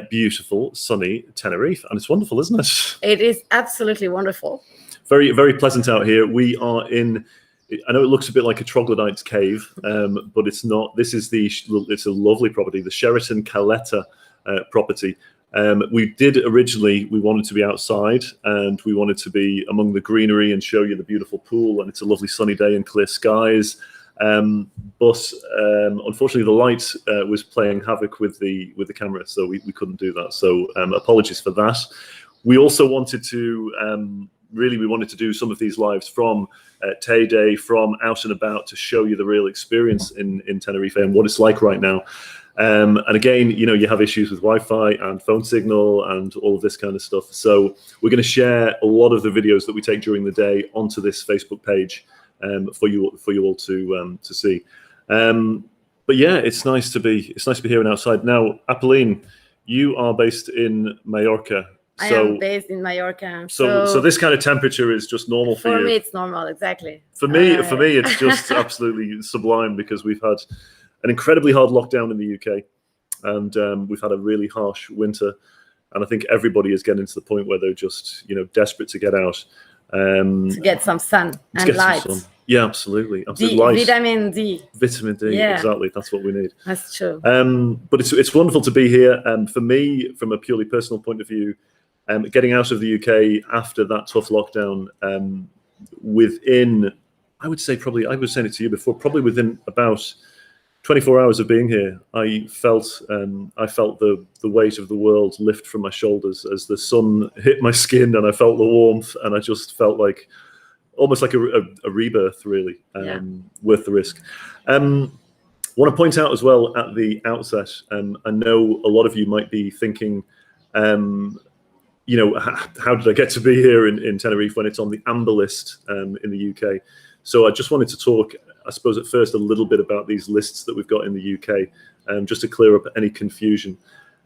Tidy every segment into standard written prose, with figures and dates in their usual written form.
beautiful, sunny Tenerife. And it's wonderful, isn't it? It is absolutely wonderful. Very, very pleasant out here. We are in, I know it looks a bit like a troglodyte's cave, but it's not. This is it's a lovely property, the Sheraton Caleta property. We wanted to be outside and we wanted to be among the greenery and show you the beautiful pool, and it's a lovely sunny day and clear skies. But unfortunately the light was playing havoc with the camera, so we couldn't do that. So apologies for that. We also wanted to, we wanted to do some of these lives from Tay Day, from out and about, to show you the real experience in Tenerife and what it's like right now. And again, you have issues with Wi-Fi and phone signal and all of this kind of stuff. So we're going to share a lot of the videos that we take during the day onto this Facebook page for you all to see. But yeah, it's nice to be here and outside. Now, Apolline, you are based in Mallorca. I am based in Mallorca. So this kind of temperature is just normal for you. For me, it's normal, exactly. For me, it's just absolutely sublime, because we've had an incredibly hard lockdown in the UK, and we've had a really harsh winter, and I think everybody is getting to the point where they're just desperate to get out, to get some sun and light. Yeah, absolutely. Light. Vitamin D. Vitamin D. Yeah. Exactly. That's what we need. That's true. But it's wonderful to be here. For me, from a purely personal point of view, getting out of the UK after that tough lockdown, within, I was saying it to you before, probably within about 24 hours of being here, I felt the weight of the world lift from my shoulders as the sun hit my skin, and I felt the warmth, and I just felt like almost like a rebirth, really, worth the risk. Want to point out as well at the outset, I know a lot of you might be thinking, how did I get to be here in Tenerife when it's on the amber list in the UK? So I just wanted to talk, I suppose, at first a little bit about these lists that we've got in the UK, just to clear up any confusion.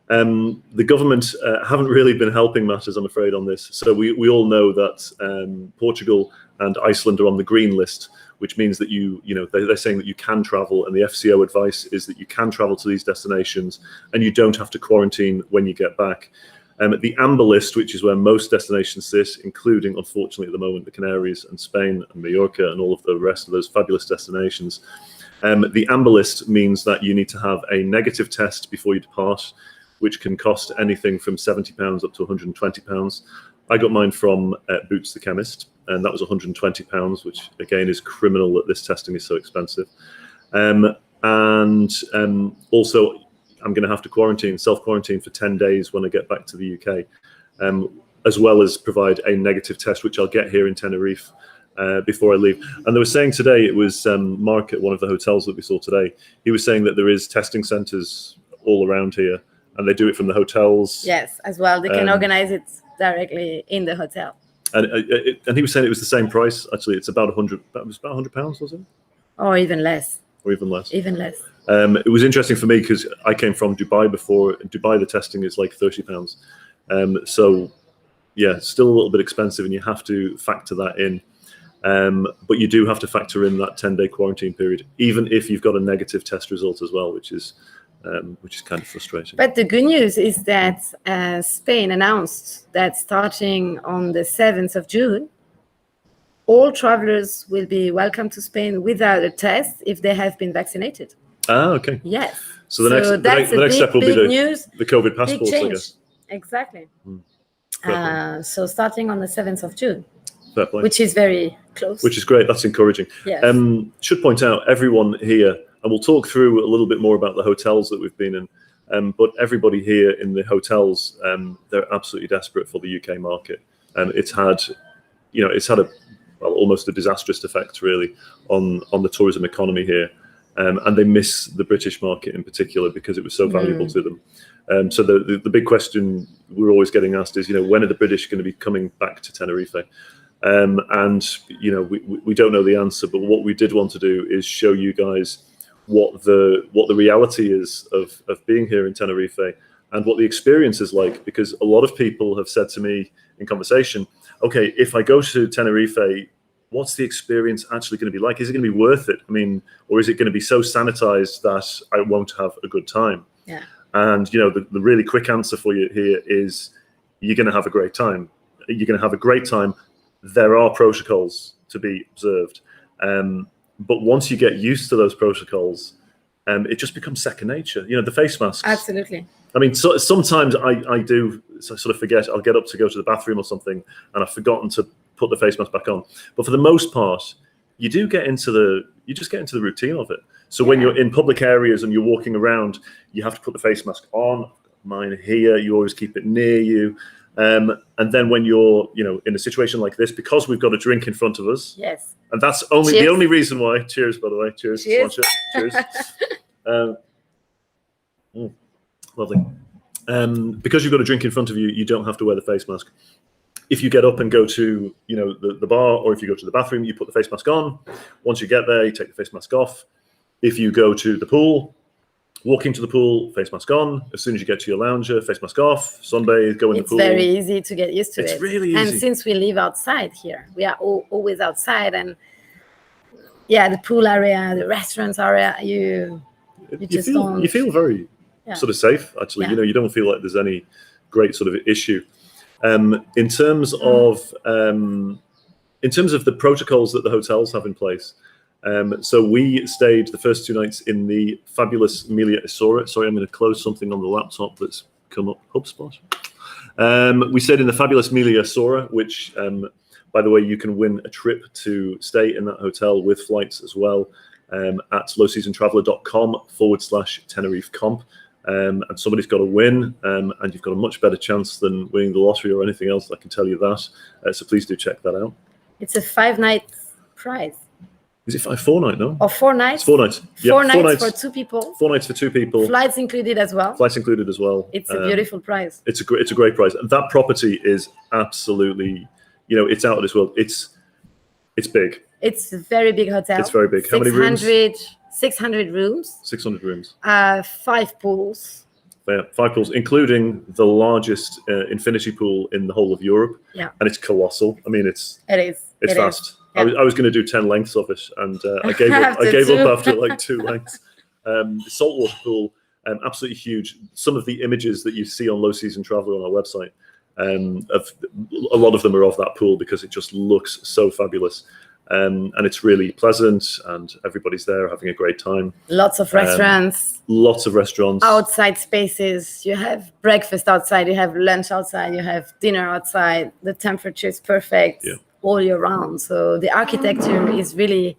The government haven't really been helping matters, I'm afraid, on this. So we all know that Portugal and Iceland are on the green list, which means that they're saying that you can travel, and the FCO advice is that you can travel to these destinations and you don't have to quarantine when you get back. The amber list, which is where most destinations sit, including, unfortunately, at the moment, the Canaries and Spain and Mallorca and all of the rest of those fabulous destinations. The amber list means that you need to have a negative test before you depart, which can cost anything from £70 up to £120. I got mine from Boots the Chemist, and that was £120, which again is criminal that this testing is so expensive. Also, I'm going to have to self-quarantine for 10 days when I get back to the UK, as well as provide a negative test, which I'll get here in Tenerife before I leave. And they were saying today, it was Mark at one of the hotels that we saw today, he was saying that there is testing centres all around here, and they do it from the hotels. Yes, as well. They can organize it directly in the hotel. And he was saying it was the same price. Actually, it's about £100. It was about £100, was it? Or even less. Or even less. Even less. It was interesting for me because I came from Dubai before. In Dubai, the testing is like £30. So, yeah, still a little bit expensive, and you have to factor that in. But you do have to factor in that 10-day quarantine period, even if you've got a negative test result as well, which is kind of frustrating. But the good news is that Spain announced that starting on the 7th of June, all travelers will be welcome to Spain without a test if they have been vaccinated. Ah, okay. Yes. So the next step will be the COVID passports, I guess. Exactly. So starting on the 7th of June, fair play. Which is very close. Which is great. That's encouraging. Yes. Should point out, everyone here, and we'll talk through a little bit more about the hotels that we've been in, but everybody here in the hotels, they're absolutely desperate for the UK market. It's had almost a disastrous effect, really, on the tourism economy here. And they miss the British market in particular because it was so valuable to them. So the big question we're always getting asked is, when are the British going to be coming back to Tenerife? And we don't know the answer, but what we did want to do is show you guys what the reality is of being here in Tenerife and what the experience is like, because a lot of people have said to me in conversation, okay, if I go to Tenerife, what's the experience actually going to be like? Is it going to be worth it? I mean, or is it going to be so sanitized that I won't have a good time? Yeah. And the really quick answer for you here is you're going to have a great time. You're going to have a great time. There are protocols to be observed, but once you get used to those protocols, it just becomes second nature. The face masks. Absolutely. I mean, sometimes I do sort of forget. I'll get up to go to the bathroom or something, and I've forgotten to put the face mask back on. But for the most part, you just get into the routine of it. So when you're in public areas and you're walking around, you have to put the face mask on. Mine here, you always keep it near you. And then when you're, in a situation like this, because we've got a drink in front of us. Yes. And that's the only reason why. Cheers, by the way. Cheers. Cheers. Cheers. Lovely. Because you've got a drink in front of you, you don't have to wear the face mask. If you get up and go to, the bar, or if you go to the bathroom, you put the face mask on. Once you get there, you take the face mask off. If you go to the pool, walking to the pool, face mask on. As soon as you get to your lounger, face mask off. Sunbathe, go in the pool. It's very easy to get used to it. It's really easy. And since we live outside here, we are always outside, and the pool area, the restaurants area, you feel very sort of safe, actually. You don't feel like there's any great sort of issue. In terms of the protocols that the hotels have in place. So we stayed the first 2 nights in the fabulous Emilia Isora. Sorry, I'm going to close something on the laptop that's come up. HubSpot. We stayed in the fabulous Emilia Isora, which, by the way, you can win a trip to stay in that hotel with flights as well at lowseasontraveler.com/Tenerife comp. And somebody's got to win, and you've got a much better chance than winning the lottery or anything else. I can tell you that. So please do check that out. It's a 5-night prize. Is it 4 night? No. Or 4 nights? It's 4 nights. Four nights for 2 people. 4 nights for 2 people. Flights included as well. It's a beautiful prize. It's a great prize. That property is absolutely, it's out of this world. It's big. It's a very big hotel. It's very big. How many rooms? 600 rooms. 600 rooms. 5 pools. Yeah, 5 pools, including the largest infinity pool in the whole of Europe. Yeah. And it's colossal. I mean, it's fast. Yeah. I was going to do 10 lengths of it, and I gave up. I gave up after like 2 lengths. The saltwater pool, absolutely huge. Some of the images that you see on Low Season Traveler on our website, a lot of them are of that pool because it just looks so fabulous. And it's really pleasant, and everybody's there having a great time. Lots of restaurants. Outside spaces. You have breakfast outside, you have lunch outside, you have dinner outside. The temperature is perfect all year round. So the architecture is really,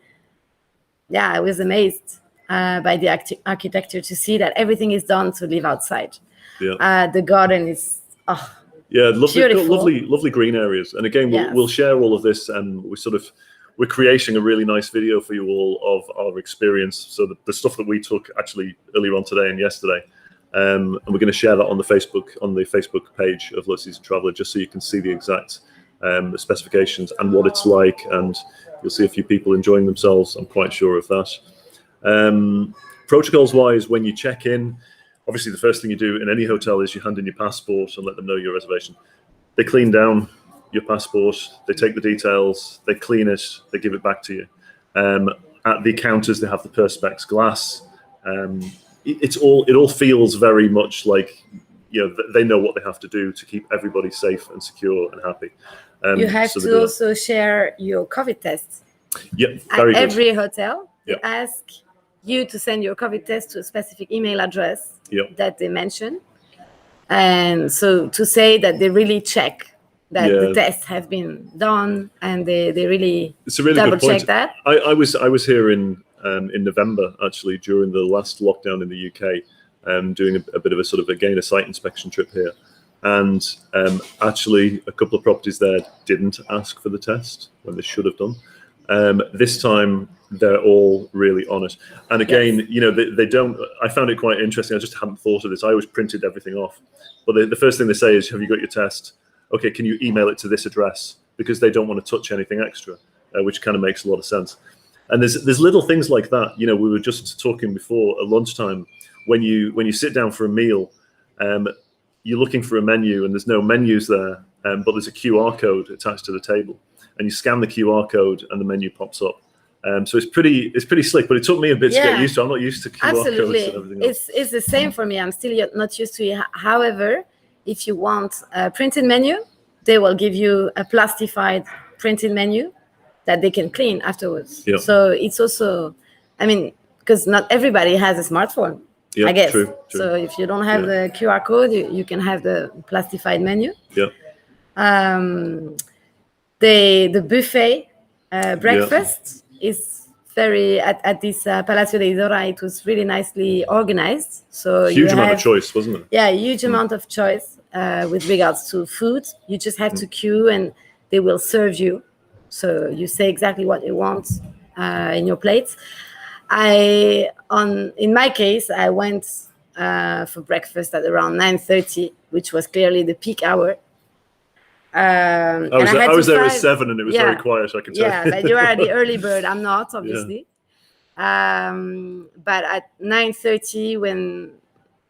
I was amazed by the architecture to see that everything is done to live outside. Yeah. The garden is lovely green areas. And again, we'll share all of this, and we're creating a really nice video for you all of our experience. So the stuff that we took actually earlier on today and yesterday, and we're going to share that on the Facebook page of Low Season Traveler, just so you can see the exact specifications and what it's like, and you'll see a few people enjoying themselves. I'm quite sure of that. Protocols wise, when you check in, obviously the first thing you do in any hotel is you hand in your passport and let them know your reservation. They clean down your passport, they take the details, they clean it, they give it back to you. At the counters, they have the Perspex glass. It all feels very much like, they know what they have to do to keep everybody safe and secure and happy. You have to also share your COVID tests. Yep, very good. At every hotel, they ask you to send your COVID test to a specific email address that they mention. And so to say that they really check that the tests have been done, and they really double check that. I was here in November, actually, during the last lockdown in the UK, doing a bit of a site inspection trip here. And actually, a couple of properties there didn't ask for the test when they should have done. This time, they're all really on it. And again, they don't. I found it quite interesting. I just hadn't thought of this. I always printed everything off. But the first thing they say is, have you got your test? Okay, can you email it to this address? Because they don't want to touch anything extra, which kind of makes a lot of sense. And there's little things like that. We were just talking before at lunchtime, when you sit down for a meal, you're looking for a menu and there's no menus there, but there's a QR code attached to the table, and you scan the QR code and the menu pops up. Mm-hmm. So it's pretty slick, but it took me a bit to get Yeah. used to. I'm not used to QR codes Absolutely. and everything else. It's the same for me. I'm still not used to it. However, if you want a printed menu, they will give you a plastified printed menu that they can clean afterwards. Yeah. So it's also, I mean, because not everybody has a smartphone, Yeah, I guess. true. So if you don't have the QR code, you can have the plastified menu. Yeah. The buffet breakfast is very at this Palacio de Idora. It was really nicely organized. So Huge amount of choice, wasn't it? Yeah, huge amount of choice with regards to food. You just have to queue, and they will serve you. So you say exactly what you want in your plates. In my case, I went for breakfast at around 9:30, which was clearly the peak hour. I was there at 7 and it was very quiet, I can tell you. Yeah, but you are the early bird. I'm not, obviously. But at 9:30, when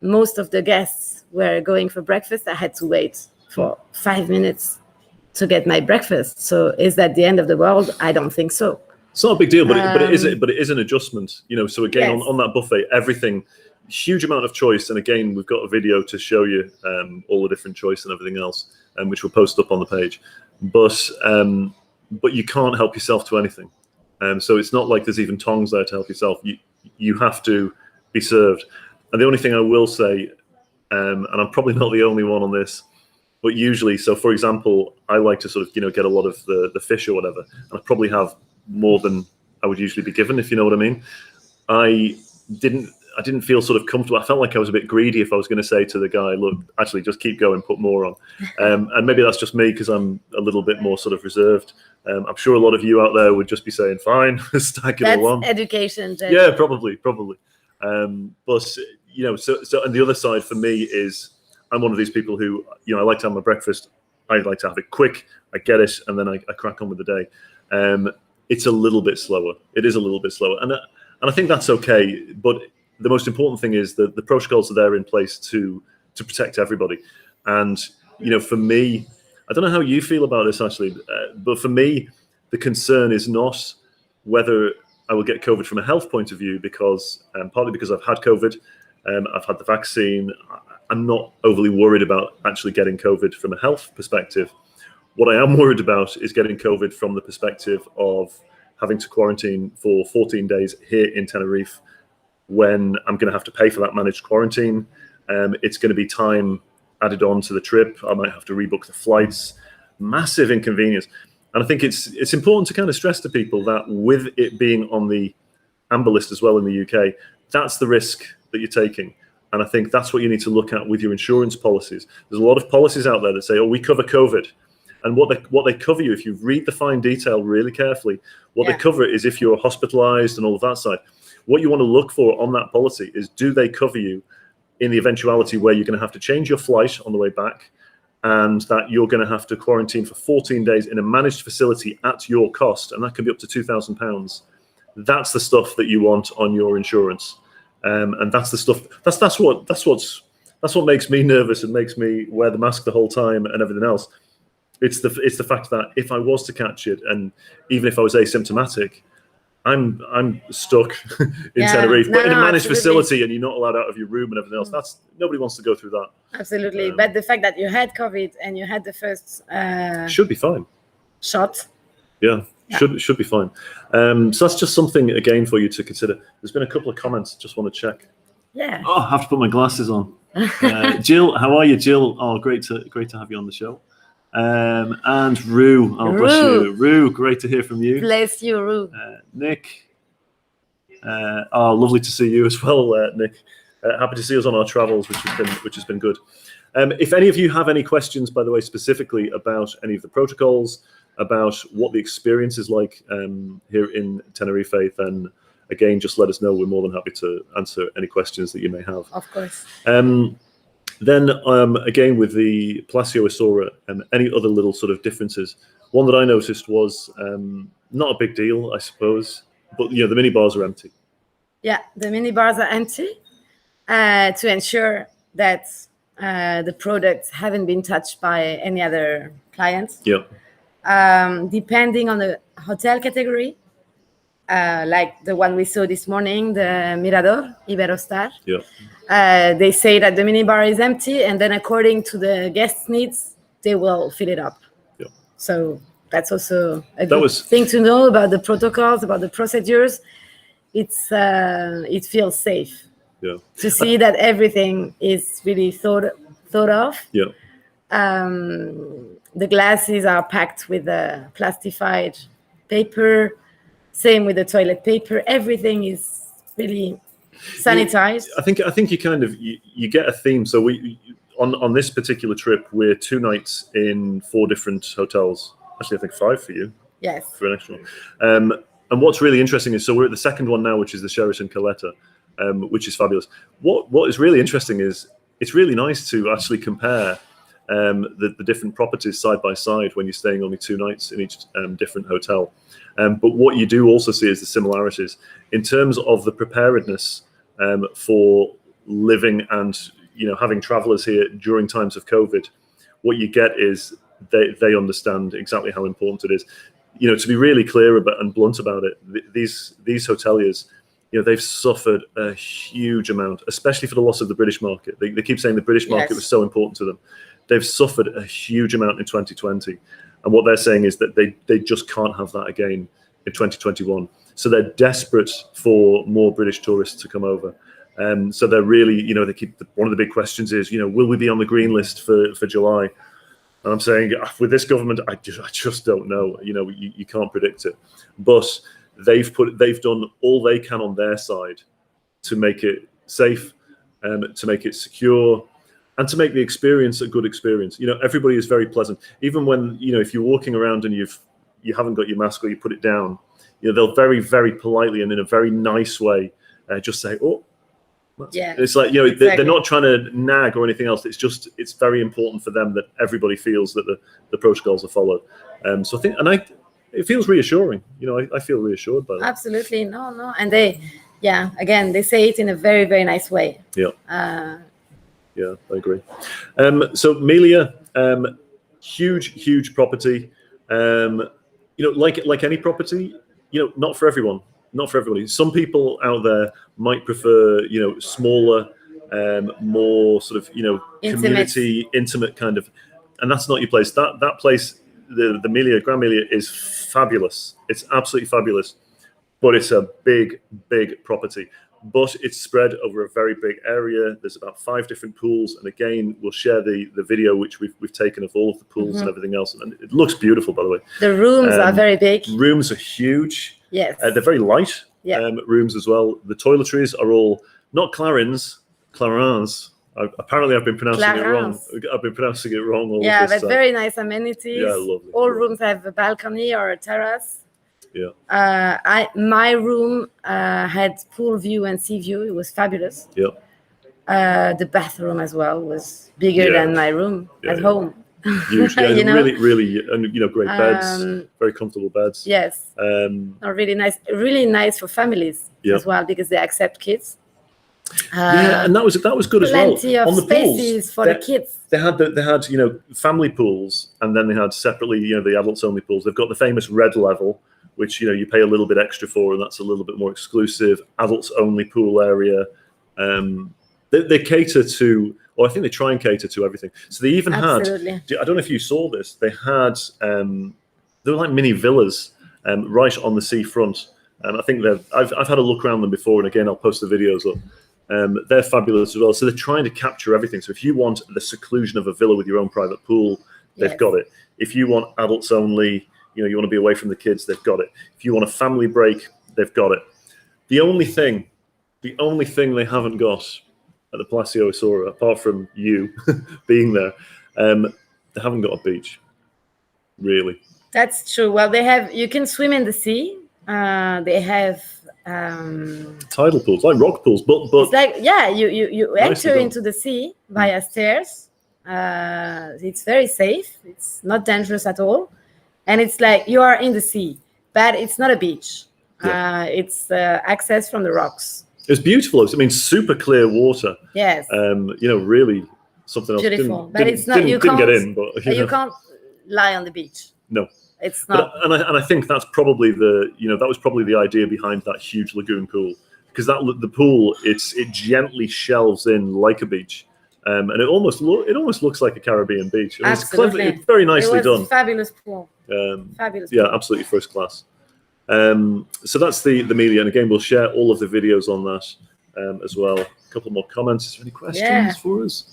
most of the guests were going for breakfast, I had to wait for 5 minutes to get my breakfast. So is that the end of the world? I don't think so. It's not a big deal, but it is an adjustment, So again, Yes. on that buffet, everything, huge amount of choice, and again, we've got a video to show you all the different choice and everything else, which we'll post up on the page. But you can't help yourself to anything, so it's not like there's even tongs there to help yourself. You have to be served. And the only thing I will say, and I'm probably not the only one on this, but usually, so for example, I like to sort of get a lot of the fish or whatever, and I probably have more than I would usually be given, if you know what I mean. I didn't feel sort of comfortable. I felt like I was a bit greedy if I was going to say to the guy, look, actually just keep going, put more on. And maybe that's just me because I'm a little bit more sort of reserved. I'm sure a lot of you out there would just be saying, fine, stack it all on. That's education. Judge. Yeah, probably. But, so and the other side for me is I'm one of these people who, I like to have my breakfast. I like to have it quick. I get it. And then I crack on with the day. It's a little bit slower. It is a little bit slower. And I think that's okay. But the most important thing is that the protocols are there in place to protect everybody. And, for me, I don't know how you feel about this, actually, but for me, the concern is not whether I will get COVID from a health point of view, because partly because I've had COVID, I've had the vaccine. I'm not overly worried about actually getting COVID from a health perspective. What I am worried about is getting COVID from the perspective of having to quarantine for 14 days here in Tenerife, when I'm going to have to pay for that managed quarantine. It's going to be time added on to the trip. I might have to rebook the flights. Massive inconvenience. And I think it's important to kind of stress to people that with it being on the amber list as well in the UK, that's the risk that you're taking. And I think that's what you need to look at with your insurance policies. There's a lot of policies out there that say, oh, we cover COVID. And what they cover you, if you read the fine detail really carefully, what they cover is if you're hospitalized and all of that side. What you want to look for on that policy is, do they cover you in the eventuality where you're going to have to change your flight on the way back, and that you're going to have to quarantine for 14 days in a managed facility at your cost, and that can be up to £2,000. That's the stuff that you want on your insurance, and that's the stuff. That's what makes me nervous and makes me wear the mask the whole time and everything else. It's the fact that if I was to catch it, and even if I was asymptomatic, I'm stuck in Tenerife, but in a managed facility, and you're not allowed out of your room and everything else. That's nobody wants to go through that. Absolutely, but the fact that you had COVID and you had the first should be fine. Shot. Yeah. Should be fine. So that's just something again for you to consider. There's been a couple of comments. Just want to check. Yeah. Oh, I have to put my glasses on. Jill, how are you, Jill? Oh, great to have you on the show. And Rue, oh bless you, Rue, great to hear from you. Bless you, Rue. Nick, lovely to see you as well, Nick. Happy to see us on our travels, which has been good. If any of you have any questions, by the way, specifically about any of the protocols, about what the experience is like here in Tenerife, then again, just let us know. We're more than happy to answer any questions that you may have. Of course. Then again, with the Palacio Isora and any other little sort of differences, one that I noticed was not a big deal, I suppose, but the mini bars are empty. Yeah, the mini bars are empty to ensure that the products haven't been touched by any other clients. Yeah. Depending on the hotel category, like the one we saw this morning, the Mirador Iberostar. Yeah. They say that the minibar is empty, and then according to the guests' needs, they will fill it up. Yeah. So that's also a good thing to know about the protocols, about the procedures. It feels safe. Yeah. To see that everything is really thought of. Yeah. The glasses are packed with plastified paper. Same with the toilet paper. Everything is really sanitized. I think you kind of you get a theme. So we on this particular trip, we're 2 nights in 4 different hotels. Actually, I think 5 for you. Yes. For an extra one. And what's really interesting is, so we're at the second one now, which is the Sheraton Caleta, which is fabulous. What is really interesting is it's really nice to actually compare the different properties side by side when you're staying only 2 nights in each different hotel. But what you do also see is the similarities in terms of the preparedness for living and having travelers here during times of COVID. What you get is they understand exactly how important it is. To be really clear about and blunt about it, these hoteliers, they've suffered a huge amount, especially for the loss of the British market. They keep saying the British market was so important to them. They've suffered a huge amount in 2020. And what they're saying is that they just can't have that again in 2021. So they're desperate for more British tourists to come over. So they're really, they keep one of the big questions is, will we be on the green list for July? And I'm saying with this government, I just don't know. You can't predict it. But they've done all they can on their side to make it safe, to make it secure, and to make the experience a good experience. Everybody is very pleasant. Even when if you're walking around and you haven't got your mask or you put it down, they'll very, very politely and in a very nice way just say, "Oh." Yeah, it's like exactly. They're not trying to nag or anything else. It's very important for them that everybody feels that the protocols are followed. So I think, it feels reassuring. I feel reassured by that. Absolutely, no, and they say it in a very, very nice way. Yeah, yeah, I agree. So Melia, huge property. Like any property, not for everyone. Not for everybody. Some people out there might prefer, smaller, more sort of, community, intimate kind of, and that's not your place. That place, the Melia, Grand Melia, is fabulous. It's absolutely fabulous, but it's a big property. But it's spread over a very big area. There's about 5 different pools, and again, we'll share the video which we've taken of all of the pools and everything else, and it looks beautiful, by the way. The rooms are very big. Rooms are huge. Yes. They're very light rooms as well. The toiletries are all not Clarins. Apparently, I've been pronouncing it wrong. I've been pronouncing it wrong all of this but very nice amenities. Yeah, lovely. All rooms have a balcony or a terrace. Yeah. My room had pool view and sea view. It was fabulous. Yeah. The bathroom as well was bigger than my room at home. Huge, really, and great beds, very comfortable beds. Yes, really nice for families as well because they accept kids. And that was good as well. Plenty of spaces for the kids. They had family pools, and then they had separately the adults only pools. They've got the famous red level, which you pay a little bit extra for, and that's a little bit more exclusive. Adults only pool area. They cater to. Or I think they try and cater to everything. So they even had, I don't know if you saw this, they had, they were like mini villas right on the seafront. And I think I've had a look around them before, and again, I'll post the videos up. They're fabulous as well. So they're trying to capture everything. So if you want the seclusion of a villa with your own private pool, they've got it. If you want adults only, you want to be away from the kids, they've got it. If you want a family break, they've got it. The only thing they haven't got at the Palacio Isora, apart from you being there, they haven't got a beach, really. That's true. Well, you can swim in the sea. They have tidal pools, like rock pools, but it's like you enter into the sea via stairs. It's very safe. It's not dangerous at all, and it's like you are in the sea, but it's not a beach. It's access from the rocks. It's beautiful. I mean, super clear water. Yes. Really something else. Beautiful, but it's not. You didn't can't get in, but you can't lie on the beach. No. It's not. And I think that's probably that was probably the idea behind that huge lagoon pool, because the pool it gently shelves in like a beach, and it almost looks like a Caribbean beach. And Absolutely, it's very nicely done. Fabulous pool. Fabulous. Yeah, pool. absolutely first class. So that's the Melia, and again we'll share all of the videos on that as well. A couple more comments. Is there any questions for us?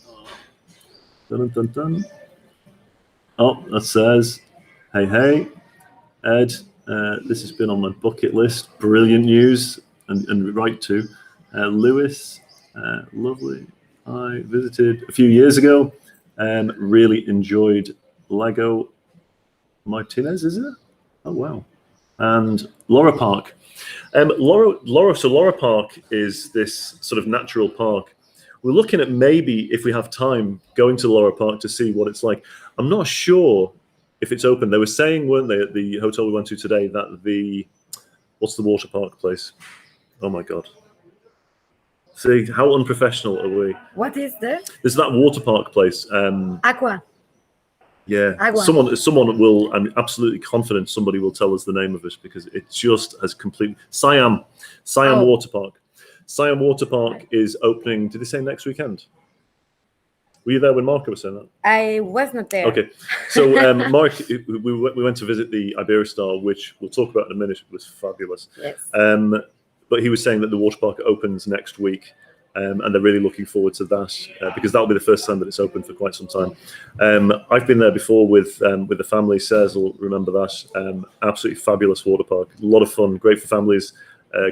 Dun, dun, dun. Oh, that says, hey, Ed, this has been on my bucket list. Brilliant news, and right to. Lewis, lovely. I visited a few years ago and really enjoyed Lago Martinez, is it? Oh, wow. And Laura Park. Laura Park is this sort of natural park. We're looking at maybe, if we have time, going to Laura Park to see what it's like. I'm not sure if it's open. They were saying, weren't they, at the hotel we went to today, that what's the water park place? Oh my God. See, how unprofessional are we? What is there? There's that water park place. Aqua. Yeah, Agua. Someone will. I'm absolutely confident somebody will tell us the name of it, because it just has complete Siam Water Park. Siam Water Park is opening. Did they say next weekend? Were you there when Marco was saying that? I was not there. Okay, so Mark, we went to visit the Iberostar, which we'll talk about in a minute. It was fabulous. Yes. But he was saying that the water park opens next week. And they're really looking forward to that because that'll be the first time that it's open for quite some time. I've been there before with the family. Cez will remember that. Absolutely fabulous water park. A lot of fun. Great for families.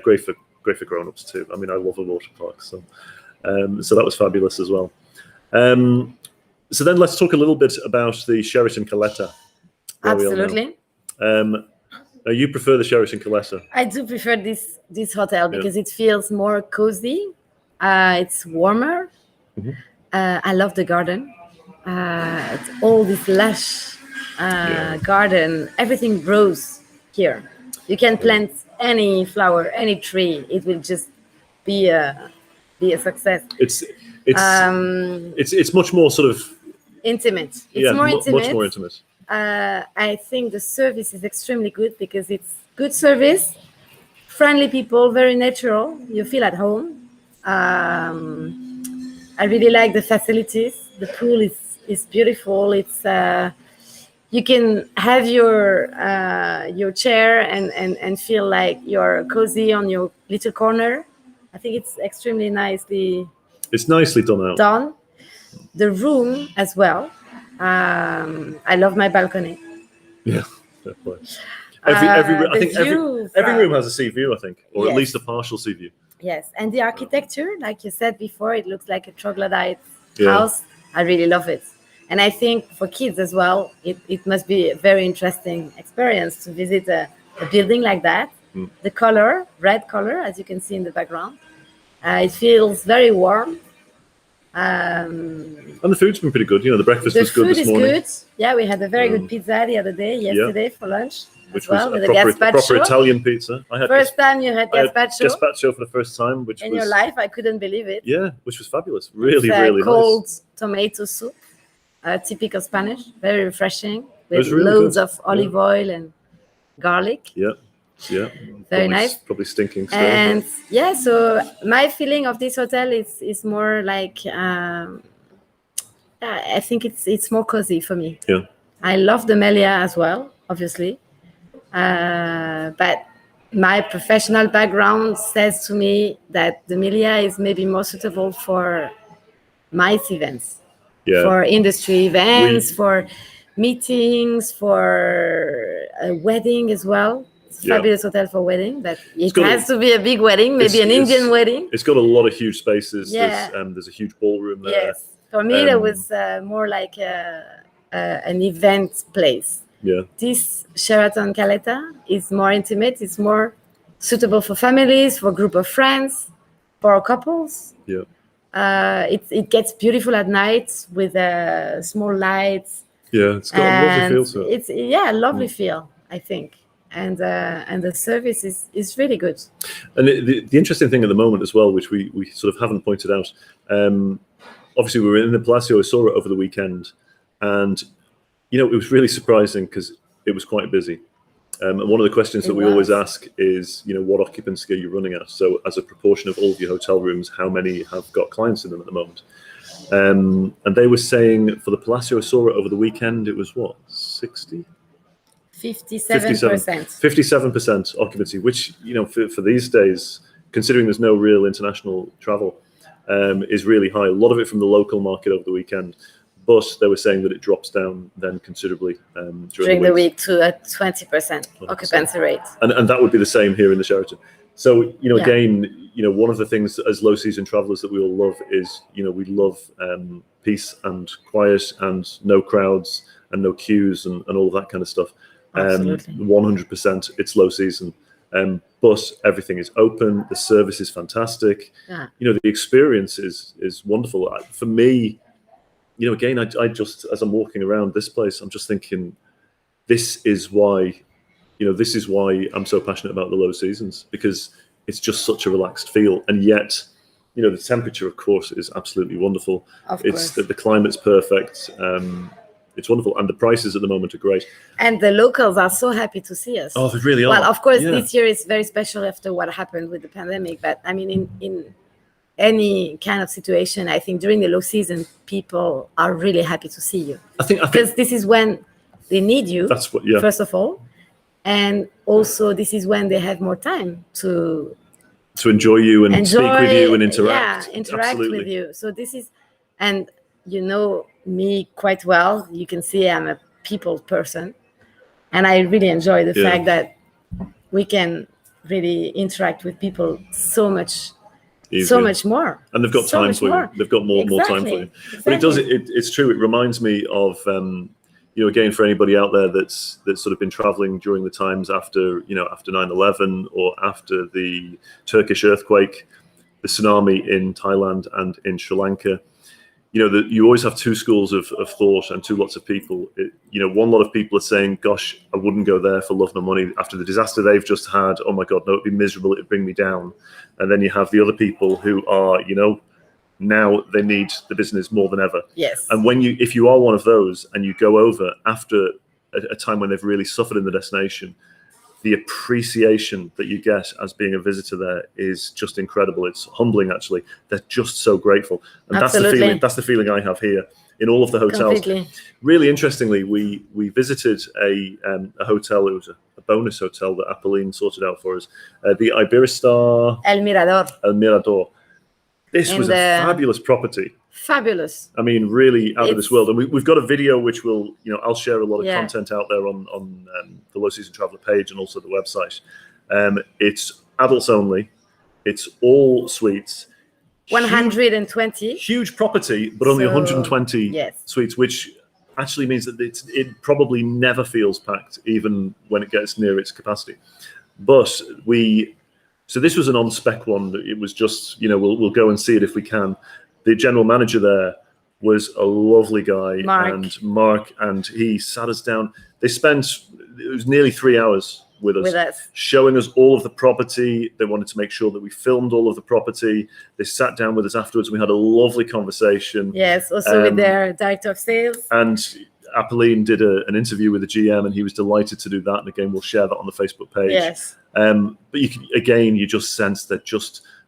Great for grown-ups too. I mean, I love a water park. So that was fabulous as well. So then let's talk a little bit about the Sheraton Caleta. Absolutely. You prefer the Sheraton Caleta? I do prefer this hotel because it feels more cozy. It's warmer. Mm-hmm. I love the garden. It's all this lush garden. Everything grows here. You can plant any flower, any tree. It will just be a success. It's much more sort of intimate. It's more intimate. Much more intimate. I think the service is extremely good because it's good service, friendly people, very natural. You feel at home. I really like the facilities. The pool is beautiful. It's you can have your chair and feel like you're cozy on your little corner. I think it's extremely nicely. It's nicely done. The room as well. I love my balcony. Yeah, I think every room has a sea view. I think, or at least a partial sea view. Yes, and the architecture, like you said before, it looks like a troglodyte house. I really love it. And I think for kids as well, it must be a very interesting experience to visit a building like that. Mm. The color, red color, as you can see in the background, it feels very warm. And the food's been pretty good. You know, the breakfast was good this morning. The food is good. Yeah, we had a very good pizza yesterday for lunch. Which was a proper Italian pizza. I had first time you had gazpacho. Gazpacho for the first time, which in your life, I couldn't believe it. Yeah, which was fabulous. Really, really cold nice. Tomato soup, typical Spanish, very refreshing, with loads of olive oil and garlic. Yeah. Very nice. Probably stinking still. And so my feeling of this hotel is more like I think it's more cozy for me. Yeah. I love the Melia as well, obviously. But my professional background says to me that the Melia is maybe more suitable for MICE events, for industry events, for meetings, for a wedding as well. It's a fabulous hotel for wedding, but it has to be a big wedding, maybe an Indian wedding. It's got a lot of huge spaces. Yeah. There's a huge ballroom there. Yes. For me, that was more like an event place. Yeah. This Sheraton Caleta is more intimate. It's more suitable for families, for a group of friends, for couples. Yeah. It gets beautiful at night with small lights. Yeah, it's got a lovely feel to it. It's a lovely feel, I think. And the service is really good. And the interesting thing at the moment as well, which we sort of haven't pointed out, obviously we were in the Palacio. I saw it over the weekend, and it was really surprising because it was quite busy. And one of the questions that we always ask is, what occupancy are you running at? So as a proportion of all of your hotel rooms, how many have got clients in them at the moment? And they were saying for the Palacio Asura over the weekend, it was what, 60? 57%. 57% occupancy, which, for these days, considering there's no real international travel, is really high. A lot of it from the local market over the weekend. But they were saying that it drops down then considerably during the week to a 20% occupancy rate. And that would be the same here in the Sheraton. So, again, one of the things as low season travelers that we all love is, we love peace and quiet and no crowds and no queues and all of that kind of stuff. 100% it's low season. But everything is open. The service is fantastic. Yeah. The experience is wonderful. For me, again, I just, as I'm walking around this place, I'm just thinking, this is why I'm so passionate about the low seasons, because it's just such a relaxed feel. And yet, the temperature, of course, is absolutely wonderful. It's the climate's perfect. It's wonderful. And the prices at the moment are great. And the locals are so happy to see us. Oh, they really are. Well, of course, this year is very special after what happened with the pandemic. But I mean, in any kind of situation, I think during the low season, people are really happy to see you. I think because this is when they need you. That's what, first of all, and also this is when they have more time to enjoy you and speak with you and interact. Yeah, interact with you. So this is, and you know me quite well. You can see I'm a people person, and I really enjoy the fact that we can really interact with people so much. Easily. So much more, and they've got time for you. They've got more time for you. But it does. It's true. It reminds me of again, for anybody out there that's sort of been traveling during the times after 9/11 or after the Turkish earthquake, the tsunami in Thailand and in Sri Lanka. You always have two schools of thought and two lots of people. One lot of people are saying, gosh, I wouldn't go there for love nor money after the disaster they've just had. Oh my God, no, it'd be miserable. It'd bring me down. And then you have the other people who are, now they need the business more than ever. Yes. And if you are one of those and you go over after a time when they've really suffered in the destination, the appreciation that you get as being a visitor there is just incredible. It's humbling, actually. They're just so grateful, and Absolutely. that's the feeling I have here in all of the hotels. Completely. Really interestingly, we visited a hotel. It was a bonus hotel that Apolline sorted out for us, the Iberostar El Mirador. This was a fabulous property. Fabulous. I mean, really out of this world. And we've got a video which will, I'll share a lot of content out there on the Low Season Traveler page and also the website. It's adults only. It's all suites. 120. Huge property, but only 120 suites, which actually means that it probably never feels packed, even when it gets near its capacity. But so this was an on-spec one. It was just, we'll go and see it if we can. The general manager there was a lovely guy, Mark, and he sat us down. It was nearly 3 hours with us, showing us all of the property. They wanted to make sure that we filmed all of the property. They sat down with us afterwards. We had a lovely conversation. Yes, also with their director of sales. And Apolline did an interview with the GM, and he was delighted to do that. And again, we'll share that on the Facebook page. Yes. But you just sense that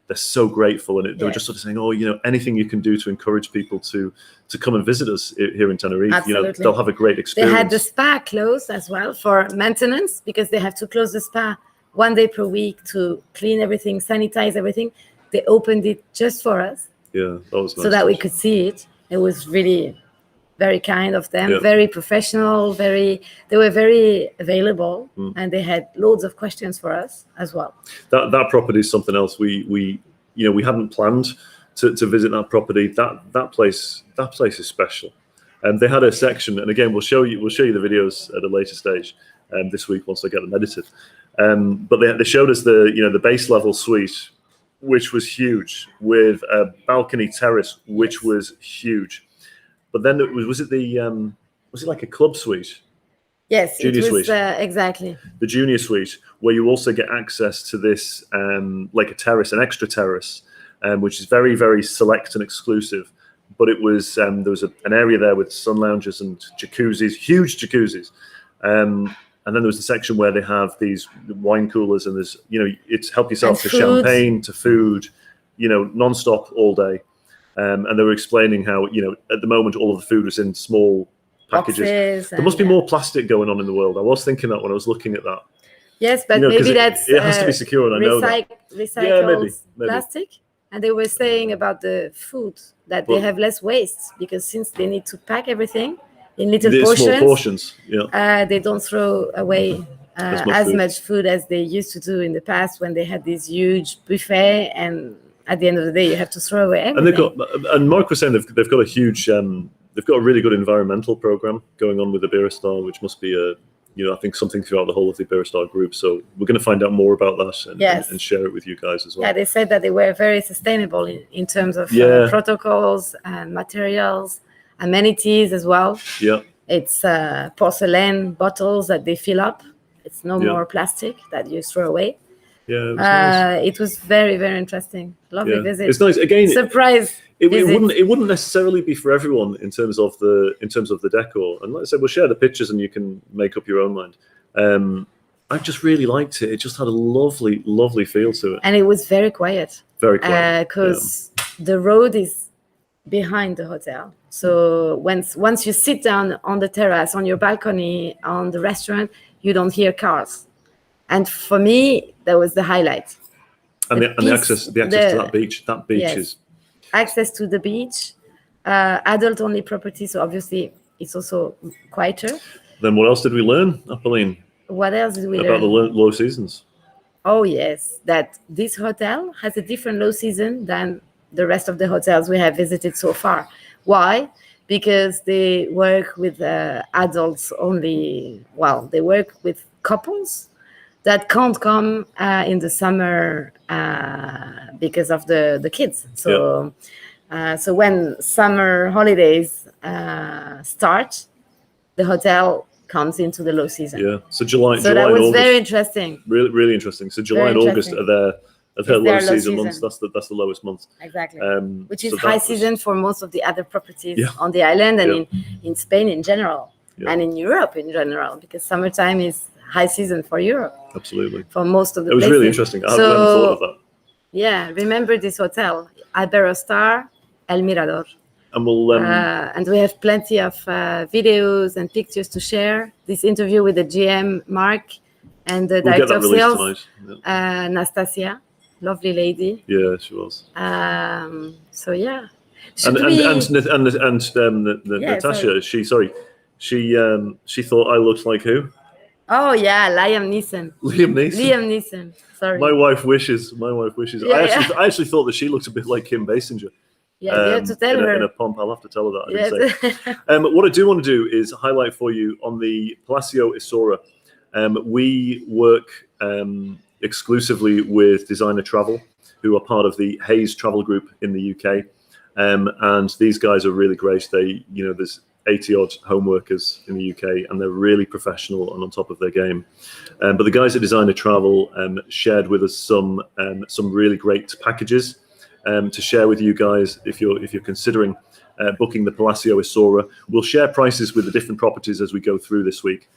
they're so grateful, and they were just sort of saying, anything you can do to encourage people to come and visit us here in Tenerife. Absolutely. They'll have a great experience. They had the spa closed as well for maintenance, because they have to close the spa 1 day per week to clean everything, sanitize everything. They opened it just for us. Yeah, that was nice. So that we could see it. It was really very kind of them, very professional, they were very available, and they had loads of questions for us as well. That property is something else. We hadn't planned to visit that property. That place is special. And they had a section, and again, we'll show you the videos at a later stage this week once I get them edited. But they showed us the base level suite, which was huge, with a balcony terrace, which was huge. But then was it like a club suite? Yes, junior it was suite. Exactly. The junior suite, where you also get access to this like a terrace, an extra terrace, which is very, very select and exclusive. But it was there was an area there with sun lounges and jacuzzis, huge jacuzzis, And then there was the section where they have these wine coolers, and there's, it's help yourself And to food. champagne, to food, non-stop all day. And they were explaining how, at the moment, all of the food was in small packages. Boxes, there must be more plastic going on in the world. I was thinking that when I was looking at that. Yes, but maybe that's it has to be secure, and I know that. Recycled maybe. plastic. And they were saying about the food that they have less waste, because since they need to pack everything in little small portions, they don't throw away as much food as they used to do in the past, when they had this huge buffet, and at the end of the day you have to throw away everything. And Mark was saying they've got a huge they've got a really good environmental program going on with the Iberostar, which must be I think something throughout the whole of the Iberostar group. So we're going to find out more about that and share it with you guys as well. Yeah, they said that they were very sustainable in terms of protocols and materials, amenities as well. Yeah. It's porcelain bottles that they fill up. It's no more plastic that you throw away. Yeah, it was nice. It was very, very interesting. Lovely visit. It's nice. Again, surprise. It wouldn't necessarily be for everyone in terms of the decor. And like I said, we'll share the pictures and you can make up your own mind. I just really liked it. It just had a lovely, lovely feel to it. And it was very quiet. Very quiet. Because the road is behind the hotel. So once you sit down on the terrace, on your balcony, on the restaurant, you don't hear cars. And for me, that was the highlight. And the access to that beach. That beach is access to the beach, adult-only property, so obviously it's also quieter. Then what else did we learn, Apolline? What else did we learn? About the low seasons. Oh, yes, that this hotel has a different low season than the rest of the hotels we have visited so far. Why? Because they work with adults only. Well, they work with couples that can't come in the summer because of the kids. So, so when summer holidays start, the hotel comes into the low season. Yeah. So July that and was August, very interesting. Really, really interesting. So July and August are their low season months. That's the lowest months. Exactly. Which is so high season for most of the other properties on the island and in Spain in general, and in Europe in general, because summertime is high season for Europe. Absolutely. For most of the places. It was really interesting. I hadn't thought of that. Yeah, remember this hotel, Iberostar El Mirador. And we'll and we have plenty of videos and pictures to share. This interview with the GM Mark and the director of sales, Nastasia, lovely lady. Yeah, she was. So yeah. Natasha, she thought I looked like who? Oh yeah, Liam Neeson. Sorry. My wife wishes. Yeah, I actually thought that she looked a bit like Kim Basinger. Yeah, you have to tell her. In a pump. I'll have to tell her that. I didn't say. What I do want to do is highlight for you on the Palacio Isora. We work exclusively with Designer Travel, who are part of the Hayes Travel Group in the UK. And these guys are really great. There's 80 odd home workers in the UK, and they're really professional and on top of their game. But the guys at Designer Travel shared with us some really great packages to share with you guys if you're considering booking the Palacio Isora. We'll share prices with the different properties as we go through this week,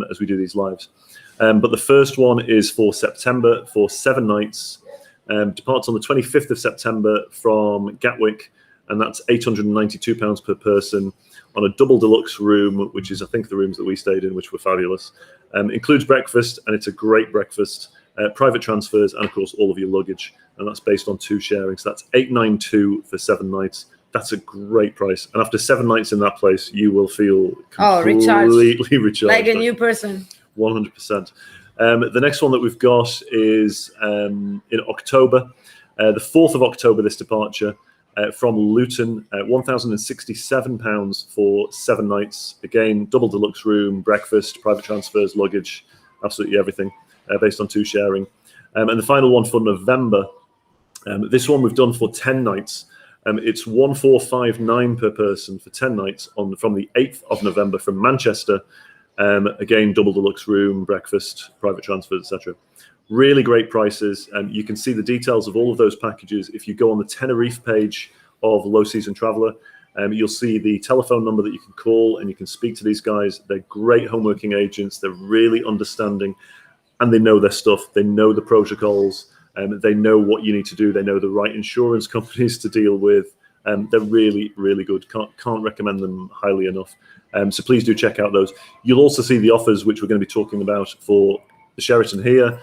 as we do these lives. But the first one is for September for 7 nights. Departs on the 25th of September from Gatwick, and that's £892 per person on a double deluxe room, which is, I think, the rooms that we stayed in, which were fabulous. Includes breakfast, and it's a great breakfast. Private transfers, and of course all of your luggage, and that's based on 2 sharing. So that's £892 for 7 nights. That's a great price, and after 7 nights in that place, you will feel completely recharged, like a new person. 100%. The next one that we've got is in October, the 4th of October. This departure from Luton, £1,067 for 7 nights. Again, double deluxe room, breakfast, private transfers, luggage, absolutely everything. Based on 2 sharing. And the final one for November, this one we've done for 10 nights. It's 1,459 per person for 10 nights from the 8th of November from Manchester. Again, double deluxe room, breakfast, private transfers, etc. Really great prices. You can see the details of all of those packages if you go on the Tenerife page of Low Season Traveller. You'll see the telephone number that you can call, and you can speak to these guys. They're great home working agents. They're really understanding, and they know their stuff. They know the protocols, and they know what you need to do. They know the right insurance companies to deal with. They're really, really good. Can't recommend them highly enough. So please do check out those. You'll also see the offers, which we're going to be talking about for the Sheraton here,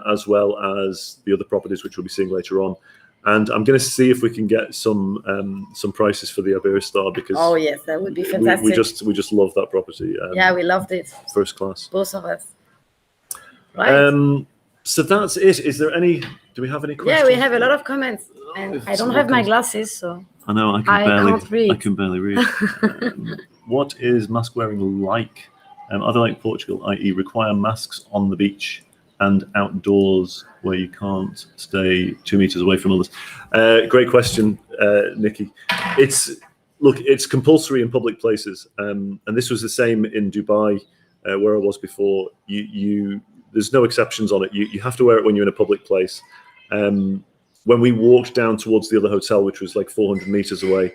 as well as the other properties, which we'll be seeing later on. And I'm going to see if we can get some prices for the Iberostar, because oh yes, that would be fantastic. we just love that property. Yeah, we loved it. First class. Both of us. Right. So that's it. Is there any? Do we have any questions? Yeah, we have a lot of comments, and I don't have my glasses, so I know I can't read. I can barely read. What is mask wearing like? Are they like Portugal, i.e., require masks on the beach and outdoors where you can't stay 2 meters away from others? Great question, Nikki. It's compulsory in public places, and this was the same in Dubai, where I was before. There's no exceptions on it. You have to wear it when you're in a public place. When we walked down towards the other hotel, which was like 400 meters away,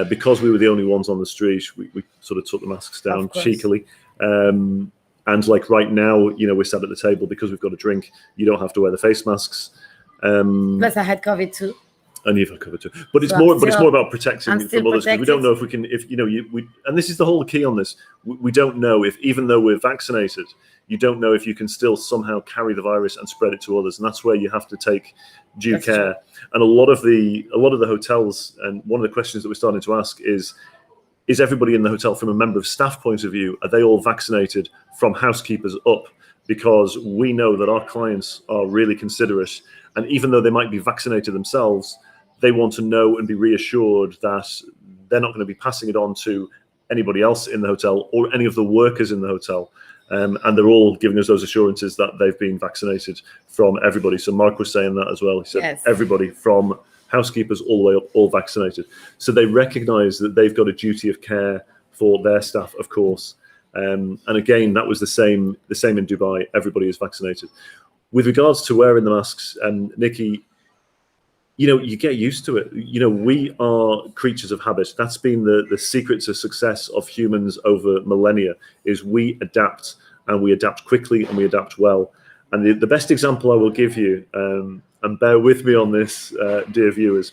because we were the only ones on the street, we sort of took the masks down cheekily. And like right now, we're sat at the table because we've got a drink. You don't have to wear the face masks. Plus, I had COVID too. And you've had COVID too. But it's more about protecting from others. We don't know if we can. And this is the whole key on this. We don't know if, even though we're vaccinated, you don't know if you can still somehow carry the virus and spread it to others. And that's where you have to take due care. And a lot of the hotels, and one of the questions that we're starting to ask is everybody in the hotel, from a member of staff point of view, are they all vaccinated from housekeepers up? Because we know that our clients are really considerate, and even though they might be vaccinated themselves, they want to know and be reassured that they're not going to be passing it on to anybody else in the hotel or any of the workers in the hotel. And they're all giving us those assurances that they've been vaccinated from everybody. So Mark was saying that as well. He said everybody from housekeepers all the way up, all vaccinated. So they recognize that they've got a duty of care for their staff, of course. And again, that was the same in Dubai. Everybody is vaccinated. With regards to wearing the masks, Nikki, you get used to it. We are creatures of habit. That's been the secret to success of humans over millennia, is we adapt, and we adapt quickly, and we adapt well. And the best example I will give you, and bear with me on this, dear viewers,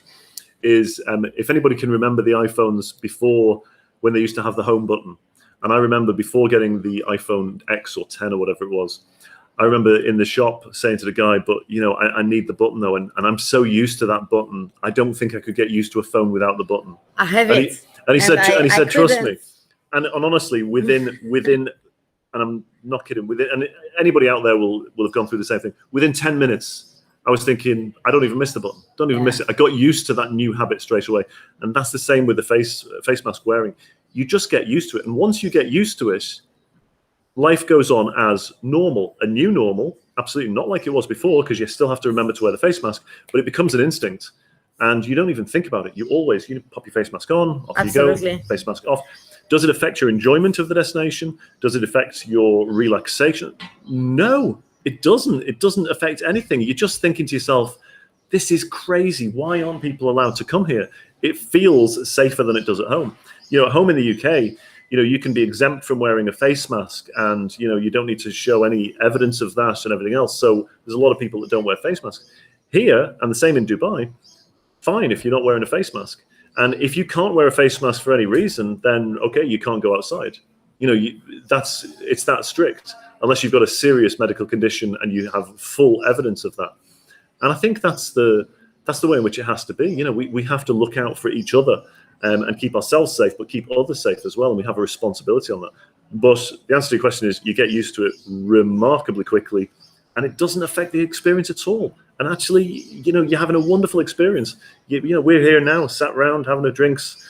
is if anybody can remember the iPhones before, when they used to have the home button. And I remember before getting the iPhone X or 10 or whatever it was, I remember in the shop saying to the guy, but I need the button though, and I'm so used to that button, I don't think I could get used to a phone without the button. I have it. And he said, trust me. And honestly, within, and I'm not kidding, and anybody out there will have gone through the same thing. Within 10 minutes, I was thinking, I don't even miss the button. Don't even miss it. I got used to that new habit straight away. And that's the same with the face mask wearing. You just get used to it. And once you get used to it, life goes on as normal, a new normal, absolutely not like it was before, because you still have to remember to wear the face mask, but it becomes an instinct and you don't even think about it. You pop your face mask on, off you go, face mask off. Does it affect your enjoyment of the destination? Does it affect your relaxation? No, it doesn't. It doesn't affect anything. You're just thinking to yourself, this is crazy. Why aren't people allowed to come here? It feels safer than it does at home. At home in the UK, you can be exempt from wearing a face mask, and you don't need to show any evidence of that and everything else. So there's a lot of people that don't wear face masks here, and the same in Dubai. Fine if you're not wearing a face mask, and if you can't wear a face mask for any reason, then okay, you can't go outside. It's that strict, unless you've got a serious medical condition and you have full evidence of that. And I think that's the way in which it has to be. We have to look out for each other. And keep ourselves safe, but keep others safe as well. And we have a responsibility on that. But the answer to your question is, you get used to it remarkably quickly, and it doesn't affect the experience at all. And actually, you're having a wonderful experience. We're here now, sat around having a drinks,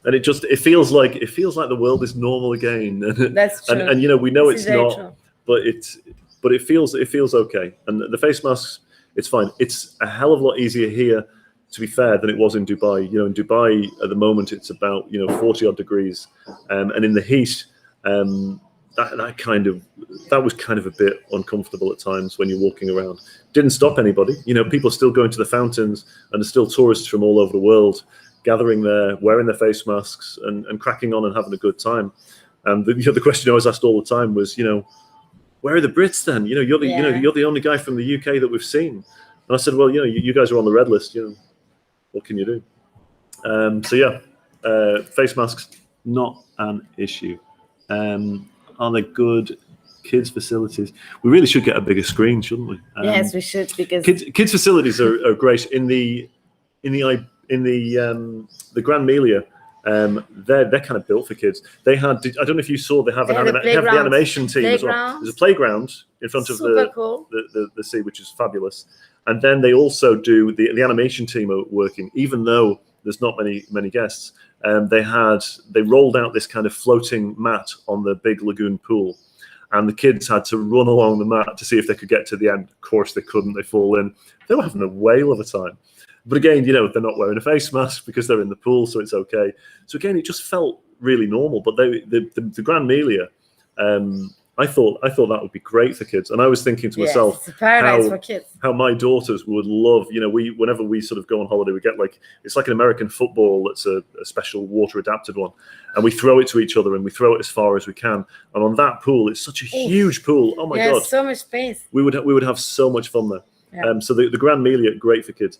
and it feels like the world is normal again. That's true. And we know it's not, true. but it feels okay. And the face masks, it's fine. It's a hell of a lot easier here, to be fair, than it was in Dubai. In Dubai at the moment, it's about 40 odd degrees, and in the heat, that was kind of a bit uncomfortable at times when you're walking around. Didn't stop anybody. People still going to the fountains, and there's still tourists from all over the world gathering there, wearing their face masks, and cracking on and having a good time. And the question I always asked all the time was, where are the Brits then? You're the only guy from the UK that we've seen. And I said, well, you guys are on the red list. What can you do? Face masks, not an issue. Are they good kids facilities? We really should get a bigger screen, shouldn't we? Yes, we should, because kids facilities are great. In the Grand Melia, they're kind of built for kids. They had, I don't know if you saw, they have the animation team as well. There's a playground in front of the sea, which is fabulous. And then they also do the animation team are working, even though there's not many guests. They rolled out this kind of floating mat on the big lagoon pool, and the kids had to run along the mat to see if they could get to the end. Of course they couldn't, they fall in. They were having a whale of a time. But again, they're not wearing a face mask because they're in the pool, so it's okay. So again, it just felt really normal. But the Grand Melia, I thought that would be great for kids. And I was thinking to myself, it's a paradise for kids. How my daughters would love, whenever we sort of go on holiday, we get it's like an American football that's a special water adapted one. And we throw it to each other and we throw it as far as we can. And on that pool, it's such a huge pool. Oh my God. So much space. We would have so much fun there. Yeah. So the Grand Melia, great for kids.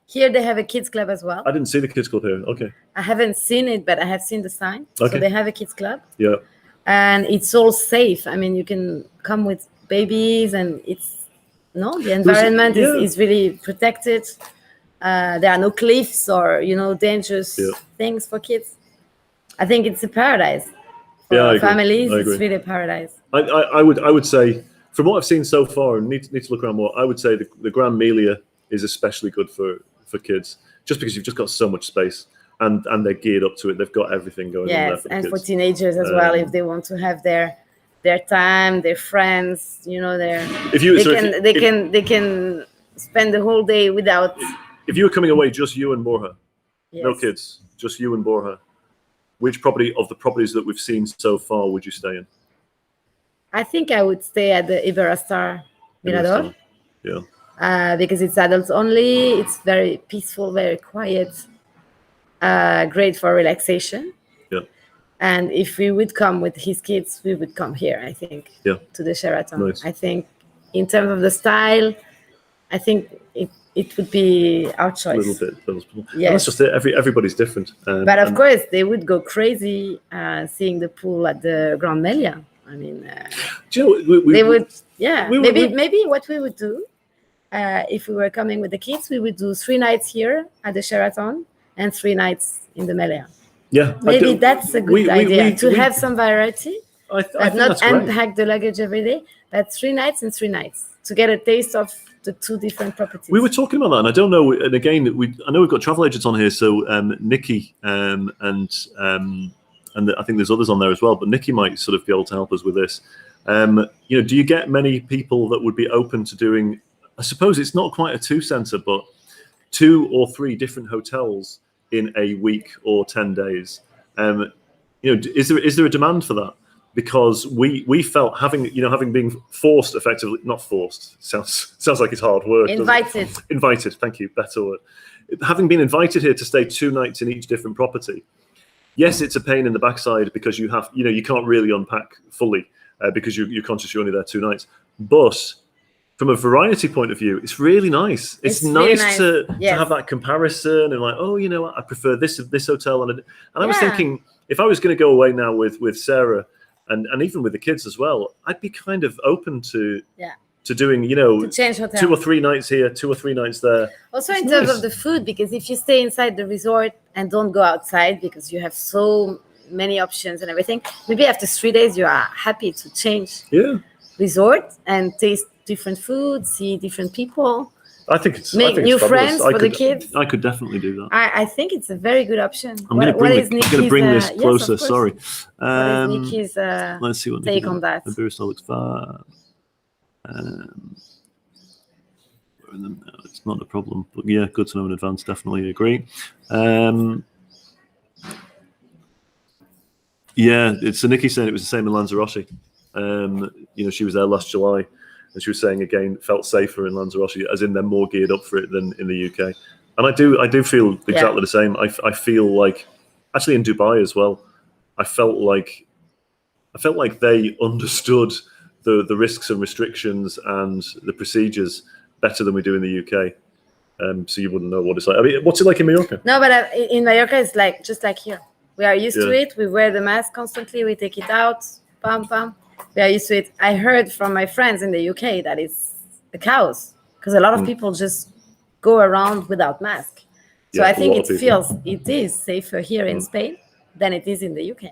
Here they have a kids club as well. I didn't see the kids club here. Okay. I haven't seen it, but I have seen the sign. Okay. So they have a kids club. Yeah. And it's all safe. I mean, you can come with babies, and the environment is really protected. There are no cliffs or dangerous things for kids. I think it's a paradise for families. It's really a paradise. I would say, from what I've seen so far, and need to look around more, I would say the Grand Melia is especially good for kids, just because you've just got so much space. And they're geared up to it. They've got everything going on there. Yes, and for teenagers as well, if they want to have their time, their friends, they can spend the whole day without. If you were coming away, just you and Borja, no kids, just you and Borja, which property of the properties that we've seen so far would you stay in? I think I would stay at the Iberostar Mirador. Yeah. Because it's adults only. It's very peaceful, very quiet. Great for relaxation. Yeah. And if we would come with his kids, we would come here, I think. Yeah. To the Sheraton. Nice. I think in terms of the style, I think it would be our choice. A little bit. Yes. That's just it. Everybody's different. But of course, they would go crazy seeing the pool at the Grand Melia. I mean, do you know, they would. Yeah. Maybe what we would do, if we were coming with the kids, we would do 3 nights here at the Sheraton and 3 nights in the Melia. Yeah, maybe that's a good idea to have some variety, but not unpack the luggage every day. But 3 nights and 3 nights to get a taste of the 2 different properties. We were talking about that, and I don't know. And again, I know we've got travel agents on here, so Nikki and I think there's others on there as well. But Nikki might sort of be able to help us with this. Do you get many people that would be open to doing? I suppose it's not quite a 2-center, but 2 or 3 different hotels in a week or 10 days. Is there a demand for that? Because we felt having been forced, effectively, not forced, sounds like it's hard work. Invited, thank you, better word. Having been invited here to stay 2 nights in each different property. Yes, it's a pain in the backside because you can't really unpack fully because you're conscious you're only there 2 nights. But from a variety point of view, it's really nice. It's nice to have that comparison and I prefer this hotel. And I was thinking, if I was going to go away now with Sarah and even with the kids as well, I'd be kind of open to doing, to change hotel. 2 or 3 nights here, 2 or 3 nights there. Also in terms of the food, because if you stay inside the resort and don't go outside because you have so many options and everything, maybe after 3 days you are happy to change resort and taste different food, see different people. I think it's make new friends for the kids. I could definitely do that. I think it's a very good option. I'm going to bring this closer. Sorry. What is Nikki's let's see what take on that. The beer style looks fab. It's not a problem, but yeah, good to know in advance. Definitely agree. It's Nikki saying it was the same in Lanzarote. She was there last July. And she was saying again, felt safer in Lanzarote, as in they're more geared up for it than in the UK. And I do feel exactly the same. I feel like, actually in Dubai as well, I felt like they understood the risks and restrictions and the procedures better than we do in the UK. So you wouldn't know what it's like. I mean, what's it like in Mallorca? No, but in Mallorca, it's like just like here. We are used to Yeah. it. We wear the mask constantly. We take it out. Pam, pam. We are used to it. I heard from my friends in the UK that it's the chaos because a lot of people just go around without mask. So Yeah, I a think lot of it people. is safer here in Spain than it is in the UK.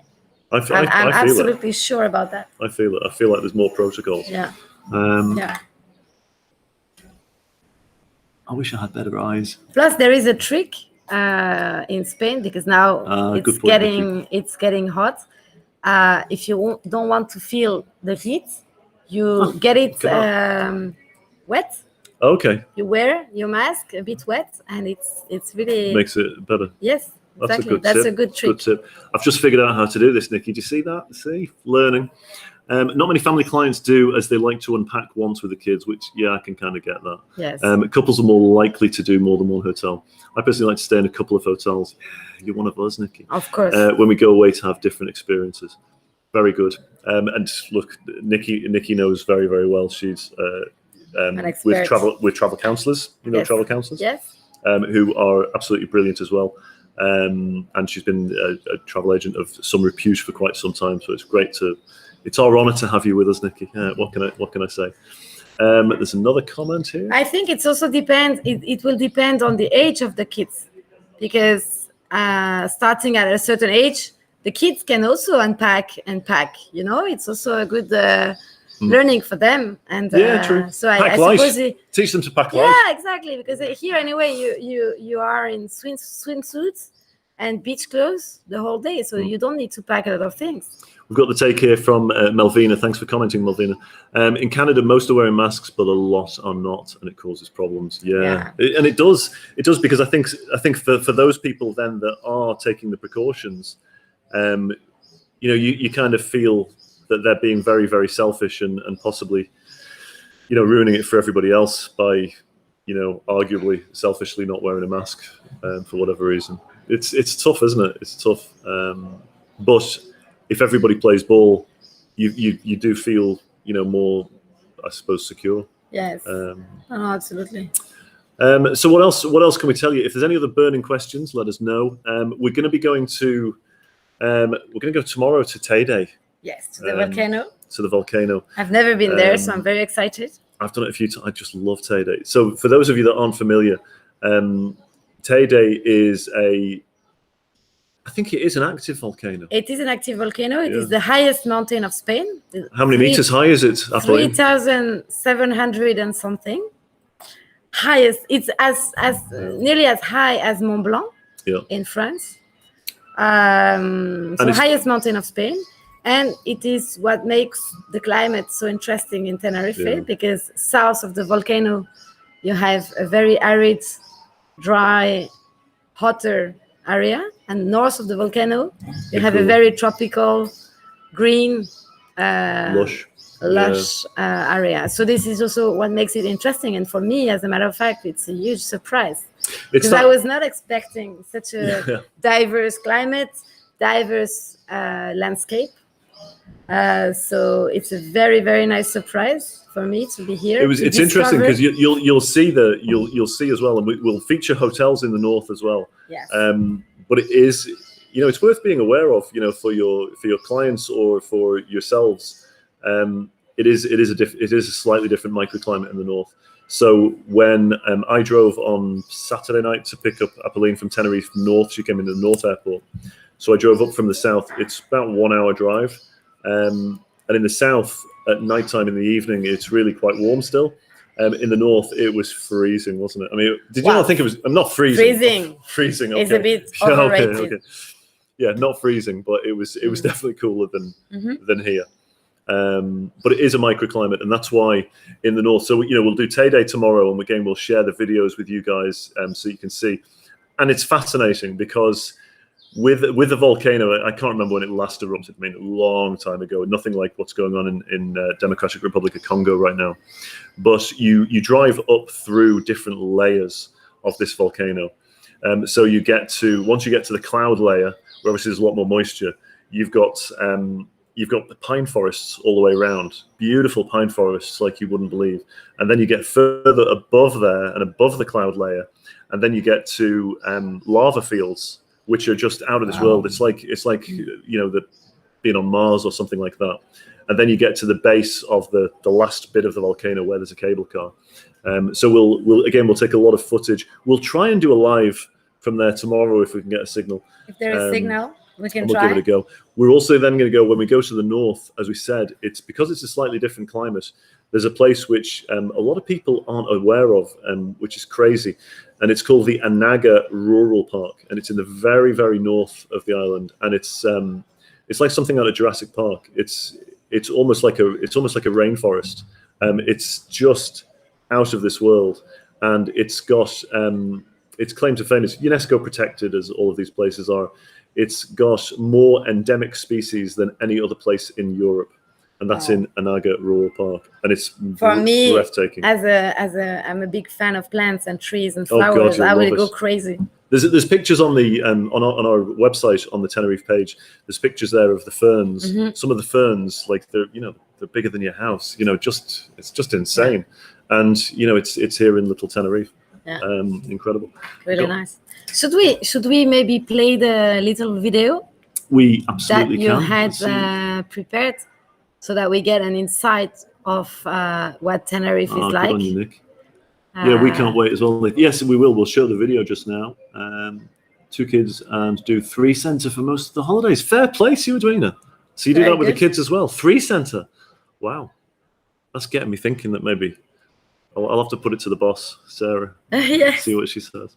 I I'm feel absolutely sure about that. it. I feel it. I feel like there's more protocols. Yeah. Yeah. I wish I had better eyes. Plus, there is a trick in Spain because now good point, Nikki. it's getting hot. If you don't want to feel the heat, you get it wet. Okay. You wear your mask a bit wet, and it's really Makes it better. Yes, exactly. That's a good trick. Good tip. I've just figured out how to do this, Nikki. Do you see that? See? Learning. Not many family clients do, as they like to unpack once with the kids, which, yeah, I can kind of get that. Yes. Couples are more likely to do more than one hotel. I personally like to stay in a couple of hotels. You're one of us, Nikki. Of course. When we go away to have different experiences. Very good. And look, Nikki knows very, very well. She's with travel counsellors. You know, travel counsellors? Yes. Who are absolutely brilliant as well. And she's been a travel agent of some repute for quite some time. So it's our honour to have you with us, Nikki. What can I say? There's another comment here. I think it's also depends. It will depend on the age of the kids, because starting at a certain age, the kids can also unpack and pack. You know, it's also a good learning for them. And yeah, true. So I suppose teach them to pack light. Yeah, exactly. Because here anyway, you are in swimsuits and beach clothes the whole day, so you don't need to pack a lot of things. We've got the take here from Melvina. Thanks for commenting, Melvina. In Canada, most are wearing masks, but a lot are not, and it causes problems. Yeah. And it does because I think for those people then that are taking the precautions, you kind of feel that they're being very, very selfish and possibly, ruining it for everybody else by, arguably selfishly not wearing a mask for whatever reason. It's tough, isn't it? It's tough. But if everybody plays ball, you do feel more, I suppose, secure. Yes. Absolutely. So what else can we tell you? If there's any other burning questions, let us know. We're going to be going to go tomorrow to Teide. Yes, to the volcano. To the volcano. I've never been there, so I'm very excited. I've done it a few times. I just love Teide. So for those of you that aren't familiar, Teide is I think it is an active volcano. It is an active volcano. It is the highest mountain of Spain. How many meters high is it? 3,700 and something. Highest. It's as nearly as high as Mont Blanc in France. So highest mountain of Spain. And it is what makes the climate so interesting in Tenerife, because south of the volcano, you have a very arid, dry, hotter area, and north of the volcano you have a very tropical, green, lush area. So this is also what makes it interesting, and for me, as a matter of fact, it's a huge surprise because I was not expecting such a diverse climate, diverse landscape. So it's a very, very nice surprise for me to be here. It's interesting because you'll see as well, and we'll feature hotels in the north as well. Yes. But it is, it's worth being aware of, for your clients or for yourselves. It is a slightly different microclimate in the north. So when I drove on Saturday night to pick up Apolline from Tenerife north, she came into the north airport. So I drove up from the south. It's about 1 hour drive. And in the south, at nighttime in the evening, it's really quite warm still. In the north, it was freezing, wasn't it? I mean, did you not think it was? I'm not freezing. Freezing. Okay. It's a bit overrated. Okay. Yeah, not freezing, but it was definitely cooler than here. But it is a microclimate, and that's why in the north. So we'll do Teide tomorrow, and again we'll share the videos with you guys so you can see. And it's fascinating because with the volcano, I can't remember when it last erupted. I mean, a long time ago. Nothing like what's going on in Democratic Republic of Congo right now. But you drive up through different layers of this volcano. So once you get to the cloud layer, where obviously there's a lot more moisture, you've got the pine forests all the way around, beautiful pine forests like you wouldn't believe. And then you get further above there and above the cloud layer, and then you get to lava fields, which are just out of this world. It's like being on Mars or something like that. And then you get to the base of the last bit of the volcano where there's a cable car. So we'll take a lot of footage. We'll try and do a live from there tomorrow if we can get a signal. If there is signal, we can we'll try. give it a go. We're also then going to go, when we go to the north, as we said, it's because it's a slightly different climate. There's a place which a lot of people aren't aware of, which is crazy. And it's called the Anaga Rural Park. And it's in the very, very north of the island. And it's like something out of Jurassic Park. It's almost like a rainforest. It's just out of this world, and it's got its claim to fame is UNESCO protected, as all of these places are. It's got more endemic species than any other place in Europe, and that's in Anaga Rural Park, and it's breathtaking. I'm a big fan of plants and trees and flowers. I will go crazy. There's pictures on the on our website on the Tenerife page. There's pictures there of the ferns. Mm-hmm. Some of the ferns, like they're bigger than your house. It's just insane. And it's here in Little Tenerife. Yeah. Incredible. Really nice. Should we maybe play the little video? We absolutely that you had prepared, so that we get an insight of what Tenerife is like. Good on you, Nick. Yeah, we can't wait as well. Yes, we will. We'll show the video just now. 2 kids and do 3 center for most of the holidays. Fair play to you, Edwina. So you do that with the kids as well. 3 center. Wow. That's getting me thinking that maybe I'll have to put it to the boss, Sarah. Yes. See what she says.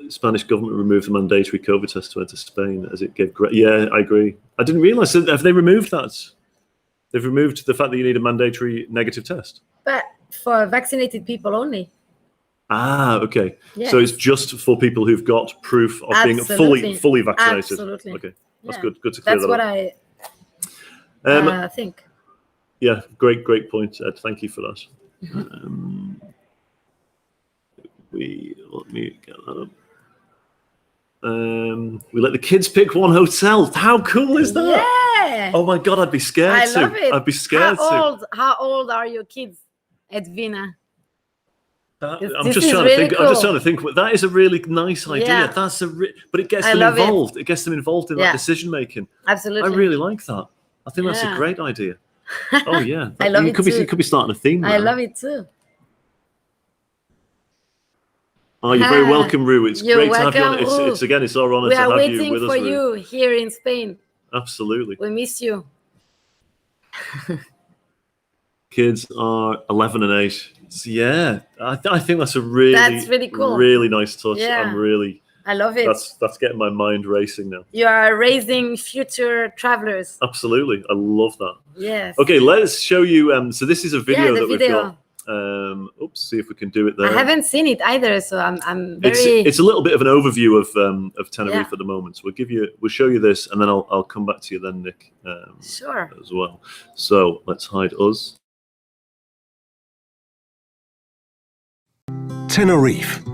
Spanish government removed the mandatory COVID test to enter Spain as it gave great. Yeah, I agree. I didn't realize. Have they removed that? They've removed the fact that you need a mandatory negative test. But for vaccinated people only. Ah, okay. Yes. So it's just for people who've got proof of being fully vaccinated. Absolutely. Okay, that's good. Good to clear that up. That's what I think. Yeah, great point, Ed. Thank you for that. Let me get that up. We let the kids pick one hotel. How cool is that? Yeah. Oh my God, I'd be scared I love it. I'd be scared How old are your kids, Edwina? I'm just trying to think. That is a really nice idea. Yeah. But it gets them involved. It gets them involved in that decision making. Absolutely. I really like that. I think that's a great idea. Oh yeah, I love it too. You could be starting a theme. I love it too. Oh, you're very welcome, Rue. It's great to have you on. It's our honor to have you with us. We are waiting for you here in Spain. Absolutely. We miss you. Kids are 11 and 8. So yeah, I think that's really cool. Really nice touch. Yeah. I love it. That's getting my mind racing now. You are raising future travelers. Absolutely. I love that. Yes. Okay, let's show you. So this is a video that we've got. See if we can do it there. I haven't seen it either, so I'm very. It's a little bit of an overview of Tenerife at the moment. So we'll show you this, and then I'll come back to you then, Nick. Sure. As well. So let's hide us. Tenerife,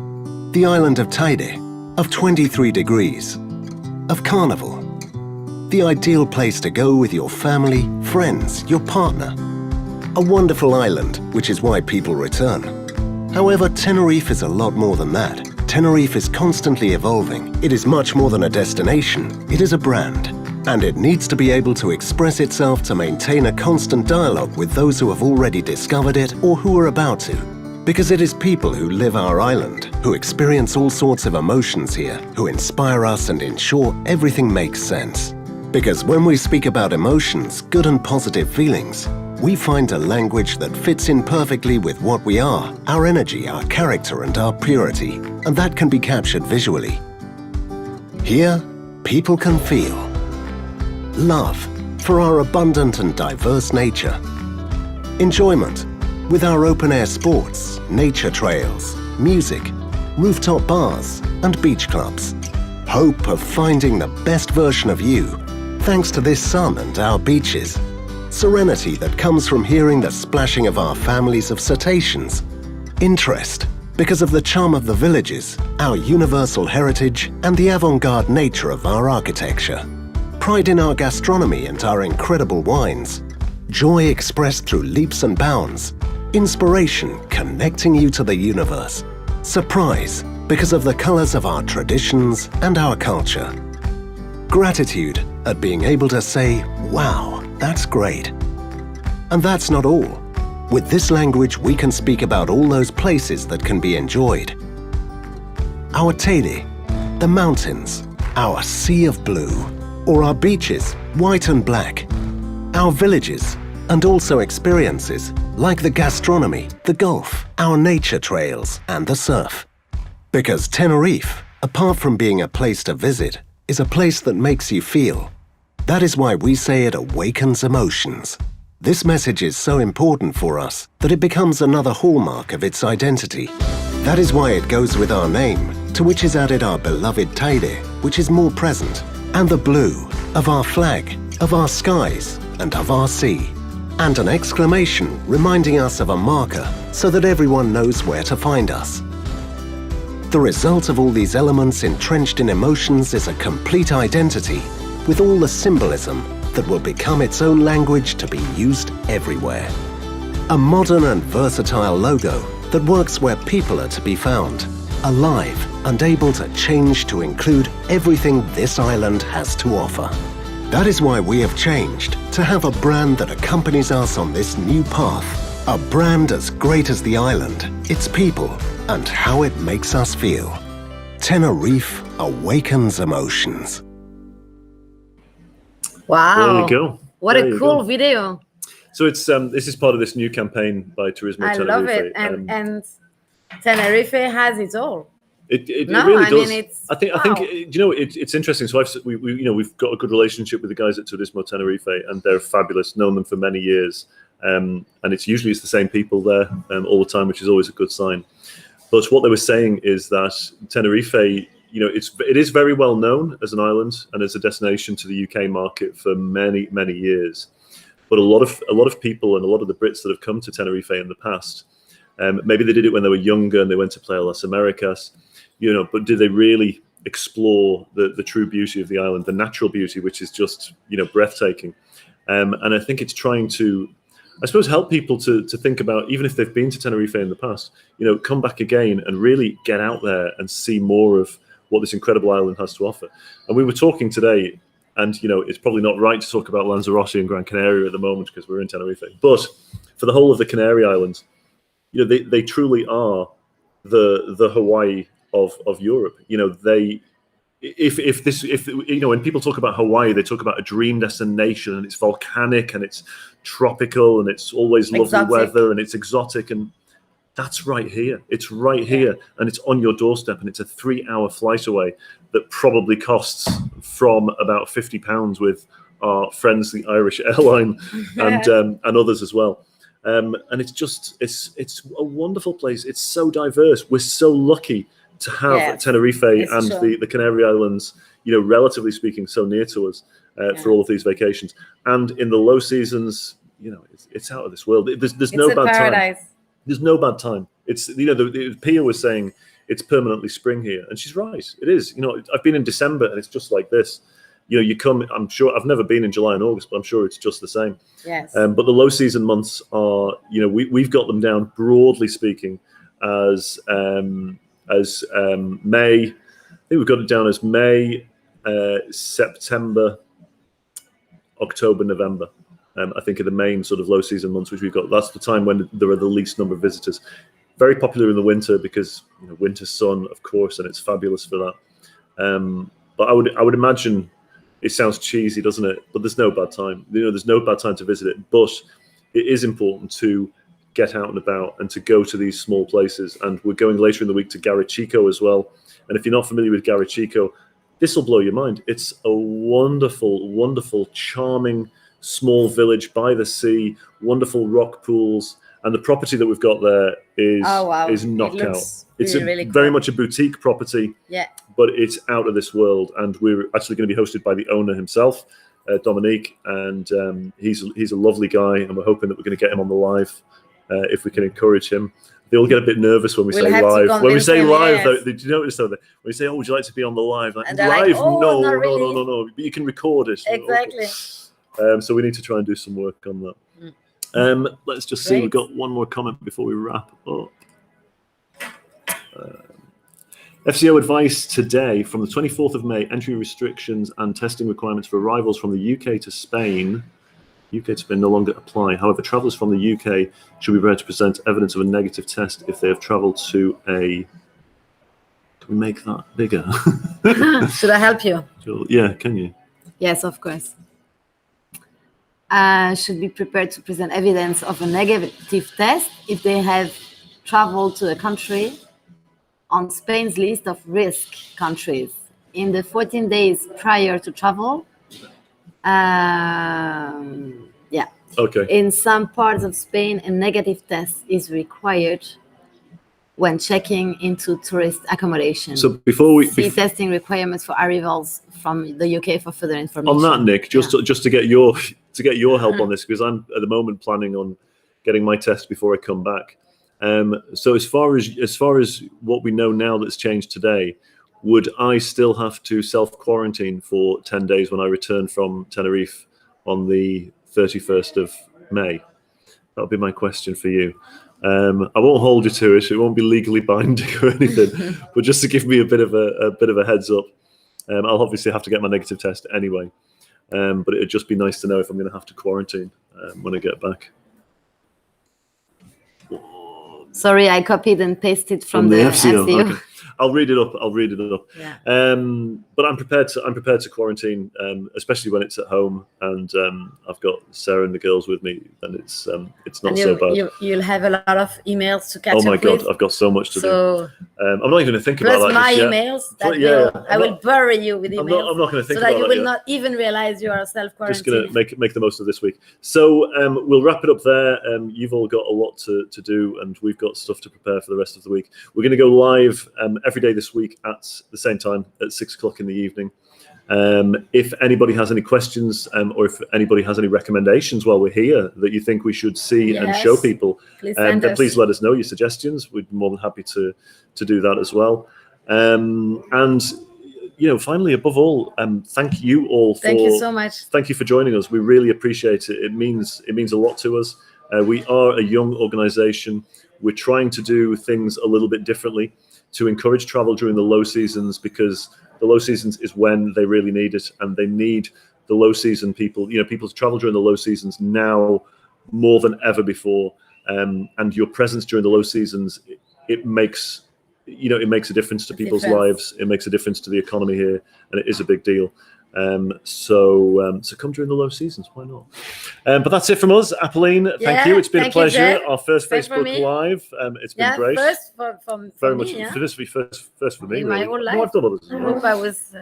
the island of Teide, of 23 degrees, of carnival, the ideal place to go with your family, friends, your partner. A wonderful island, which is why people return. However, Tenerife is a lot more than that. Tenerife is constantly evolving. It is much more than a destination. It is a brand. And it needs to be able to express itself to maintain a constant dialogue with those who have already discovered it or who are about to. Because it is people who live our island, who experience all sorts of emotions here, who inspire us and ensure everything makes sense. Because when we speak about emotions, good and positive feelings, we find a language that fits in perfectly with what we are, our energy, our character and our purity, and that can be captured visually. Here, people can feel love for our abundant and diverse nature, enjoyment with our open-air sports, nature trails, music, rooftop bars and beach clubs, hope of finding the best version of you thanks to this sun and our beaches, serenity that comes from hearing the splashing of our families of cetaceans, interest because of the charm of the villages, our universal heritage, and the avant-garde nature of our architecture. Pride in our gastronomy and our incredible wines. Joy expressed through leaps and bounds. Inspiration connecting you to the universe. Surprise because of the colors of our traditions and our culture. Gratitude at being able to say, wow, that's great. And that's not all. With this language, we can speak about all those places that can be enjoyed. Our Teide, the mountains, our sea of blue, or our beaches, white and black. Our villages, and also experiences like the gastronomy, the golf, our nature trails, and the surf. Because Tenerife, apart from being a place to visit, is a place that makes you feel. That is why we say it awakens emotions. This message is so important for us that it becomes another hallmark of its identity. That is why it goes with our name, to which is added our beloved Teide, which is more present, and the blue of our flag, of our skies, and of our sea. And an exclamation reminding us of a marker so that everyone knows where to find us. The result of all these elements entrenched in emotions is a complete identity with all the symbolism that will become its own language to be used everywhere. A modern and versatile logo that works where people are to be found, alive and able to change to include everything this island has to offer. That is why we have changed to have a brand that accompanies us on this new path. A brand as great as the island, its people, and how it makes us feel. Tenerife awakens emotions. Wow. There you go. What There a you cool go. video. So it's this is part of this new campaign by Turismo I Tenerife. love it. And Tenerife has it all. It No, really I does. mean, it's- I think wow. you know it's interesting. So we've got a good relationship with the guys at Turismo Tenerife, and they're fabulous. Known them for many years, and it's usually the same people there all the time, which is always a good sign. But what they were saying is that Tenerife, it is very well known as an island and as a destination to the UK market for many years. But a lot of people and a lot of the Brits that have come to Tenerife in the past, maybe they did it when they were younger and they went to play Las Americas, but did they really explore the true beauty of the island, the natural beauty, which is just breathtaking? And I think it's trying to, I suppose, help people to think about, even if they've been to Tenerife in the past, come back again and really get out there and see more of what this incredible island has to offer. And we were talking today, and it's probably not right to talk about Lanzarote and Gran Canaria at the moment because we're in Tenerife, but for the whole of the Canary Islands, they truly are the Hawaii of Europe. When people talk about Hawaii, they talk about a dream destination, and it's volcanic and it's tropical and it's always lovely Exotic. weather and it's exotic, and that's right here. It's right here, and it's on your doorstep, and it's a 3-hour flight away that probably costs from about £50 with our friends, the Irish airline, and others as well. And it's a wonderful place. It's so diverse. We're so lucky to have Tenerife and the Canary Islands, relatively speaking, so near to us for all of these vacations. And in the low seasons, it's out of this world. There's no bad paradise. time. There's no bad time. It's Pia was saying it's permanently spring here, and she's right. It is. I've been in December, and it's just like this. You come. I'm sure I've never been in July and August, but I'm sure it's just the same. Yes. But the low season months are, we've got them down, broadly speaking, as May. I think we've got it down as May, September, October, November. I think are the main sort of low season months which we've got. That's the time when there are the least number of visitors. Very popular in the winter because winter sun, of course, and it's fabulous for that. But I would imagine, it sounds cheesy, doesn't it? But there's no bad time. There's no bad time to visit it. But it is important to get out and about and to go to these small places. And we're going later in the week to Garachico as well. And if you're not familiar with Garachico, this will blow your mind. It's a wonderful, wonderful, charming small village by the sea, wonderful rock pools. And the property that we've got there is knockout. It's really very cool. much a boutique property. Yeah. But it's out of this world, and we're actually going to be hosted by the owner himself, Dominique, and he's a lovely guy, and we're hoping that we're going to get him on the live if we can encourage him. They all get a bit nervous when we We'll say have to live. When we convince say them, live, yes. though, did you notice though that when we say, "Oh, would you like to be on the live?" Like, And they're live? like, "Oh, no, not no, really." no. But you can record it. Exactly. So we need to try and do some work on that. Let's just see. We've Great. got one more comment before we wrap up. FCO advice today from the 24th of May, entry restrictions and testing requirements for arrivals from the UK to Spain no longer apply. However, travellers from the UK should be required to present evidence of a negative test if they have travelled to a... Can we make that bigger? Should I help you? Yeah, can you? Yes, of course. Should be prepared to present evidence of a negative test if they have traveled to a country on Spain's list of risk countries in the 14 days prior to travel. Okay. In some parts of Spain, a negative test is required when checking into tourist accommodation. So before we see testing requirements for arrivals from the UK for further information. On that, Nick, just to get your help on this, because I'm at the moment planning on getting my test before I come back. So as far as what we know now that's changed today, would I still have to self-quarantine for 10 days when I return from Tenerife on the 31st of May? That'll be my question for you. I won't hold you to it. It won't be legally binding or anything, but just to give me a bit of a heads up. I'll obviously have to get my negative test anyway, but it'd just be nice to know if I'm going to have to quarantine when I get back. Sorry, I copied and pasted from the FCO. Okay. I'll read it up. Yeah. But I'm prepared to quarantine, especially when it's at home and I've got Sarah and the girls with me. Then it's not so bad. You'll have a lot of emails to catch up with. Oh my God, I've got so much to do. I'm not even going to think about that. Plus my emails. I will bury you with emails. I'm not going to think about that. So that you will yet. not even realize you are self-quarantined. Just going to make the most of this week. So we'll wrap it up there. You've all got a lot to do, and we've got stuff to prepare for the rest of the week. We're going to go live every day this week at the same time at 6 o'clock in the evening. If anybody has any questions or if anybody has any recommendations while we're here that you think we should see and show people, then please let us know your suggestions. We'd be more than happy to do that as well. And finally, above all, thank you all for thank you so much. Thank you for joining us. We really appreciate it. It means a lot to us. We are a young organization. We're trying to do things a little bit differently to encourage travel during the low seasons, because the low seasons is when they really need it, and they need the low season people to travel during the low seasons now more than ever before. And your presence during the low seasons, it makes a difference to people's lives. It makes a difference to the economy here, and it is a big deal. So come during the low seasons, why not? But that's it from us. Apolline, thank you. It's been a pleasure. Our first Facebook Live. It's been great. First for very me, much. yeah? For this to be first for me. In really. my whole life. No, I've done others. I hope I was.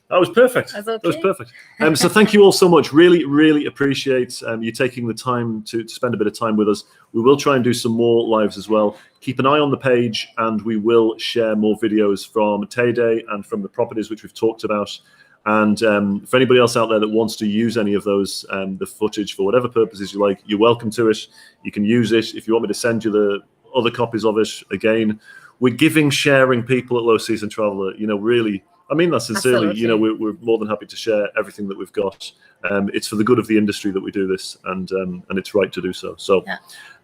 That was perfect. That's okay. That was perfect. So thank you all so much. Really, really appreciate you taking the time to spend a bit of time with us. We will try and do some more lives as well. Keep an eye on the page, and we will share more videos from Tay and from the properties which we've talked about. And for anybody else out there that wants to use any of those, the footage for whatever purposes you like, you're welcome to it. You can use it. If you want me to send you the other copies of it, again, we're sharing people at Low Season Traveller. Really, I mean that sincerely. Absolutely. We're more than happy to share everything that we've got. It's for the good of the industry that we do this, and it's right to do so. So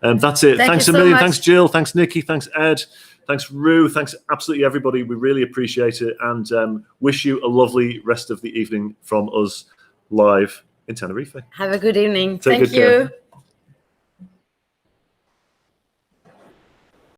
that's it. Thanks a million. Much. Thanks, Jill. Thanks, Nikki. Thanks, Ed. Thanks, Rue. Thanks, absolutely everybody. We really appreciate it, and wish you a lovely rest of the evening from us live in Tenerife. Have a good evening. Take Thank good care. you.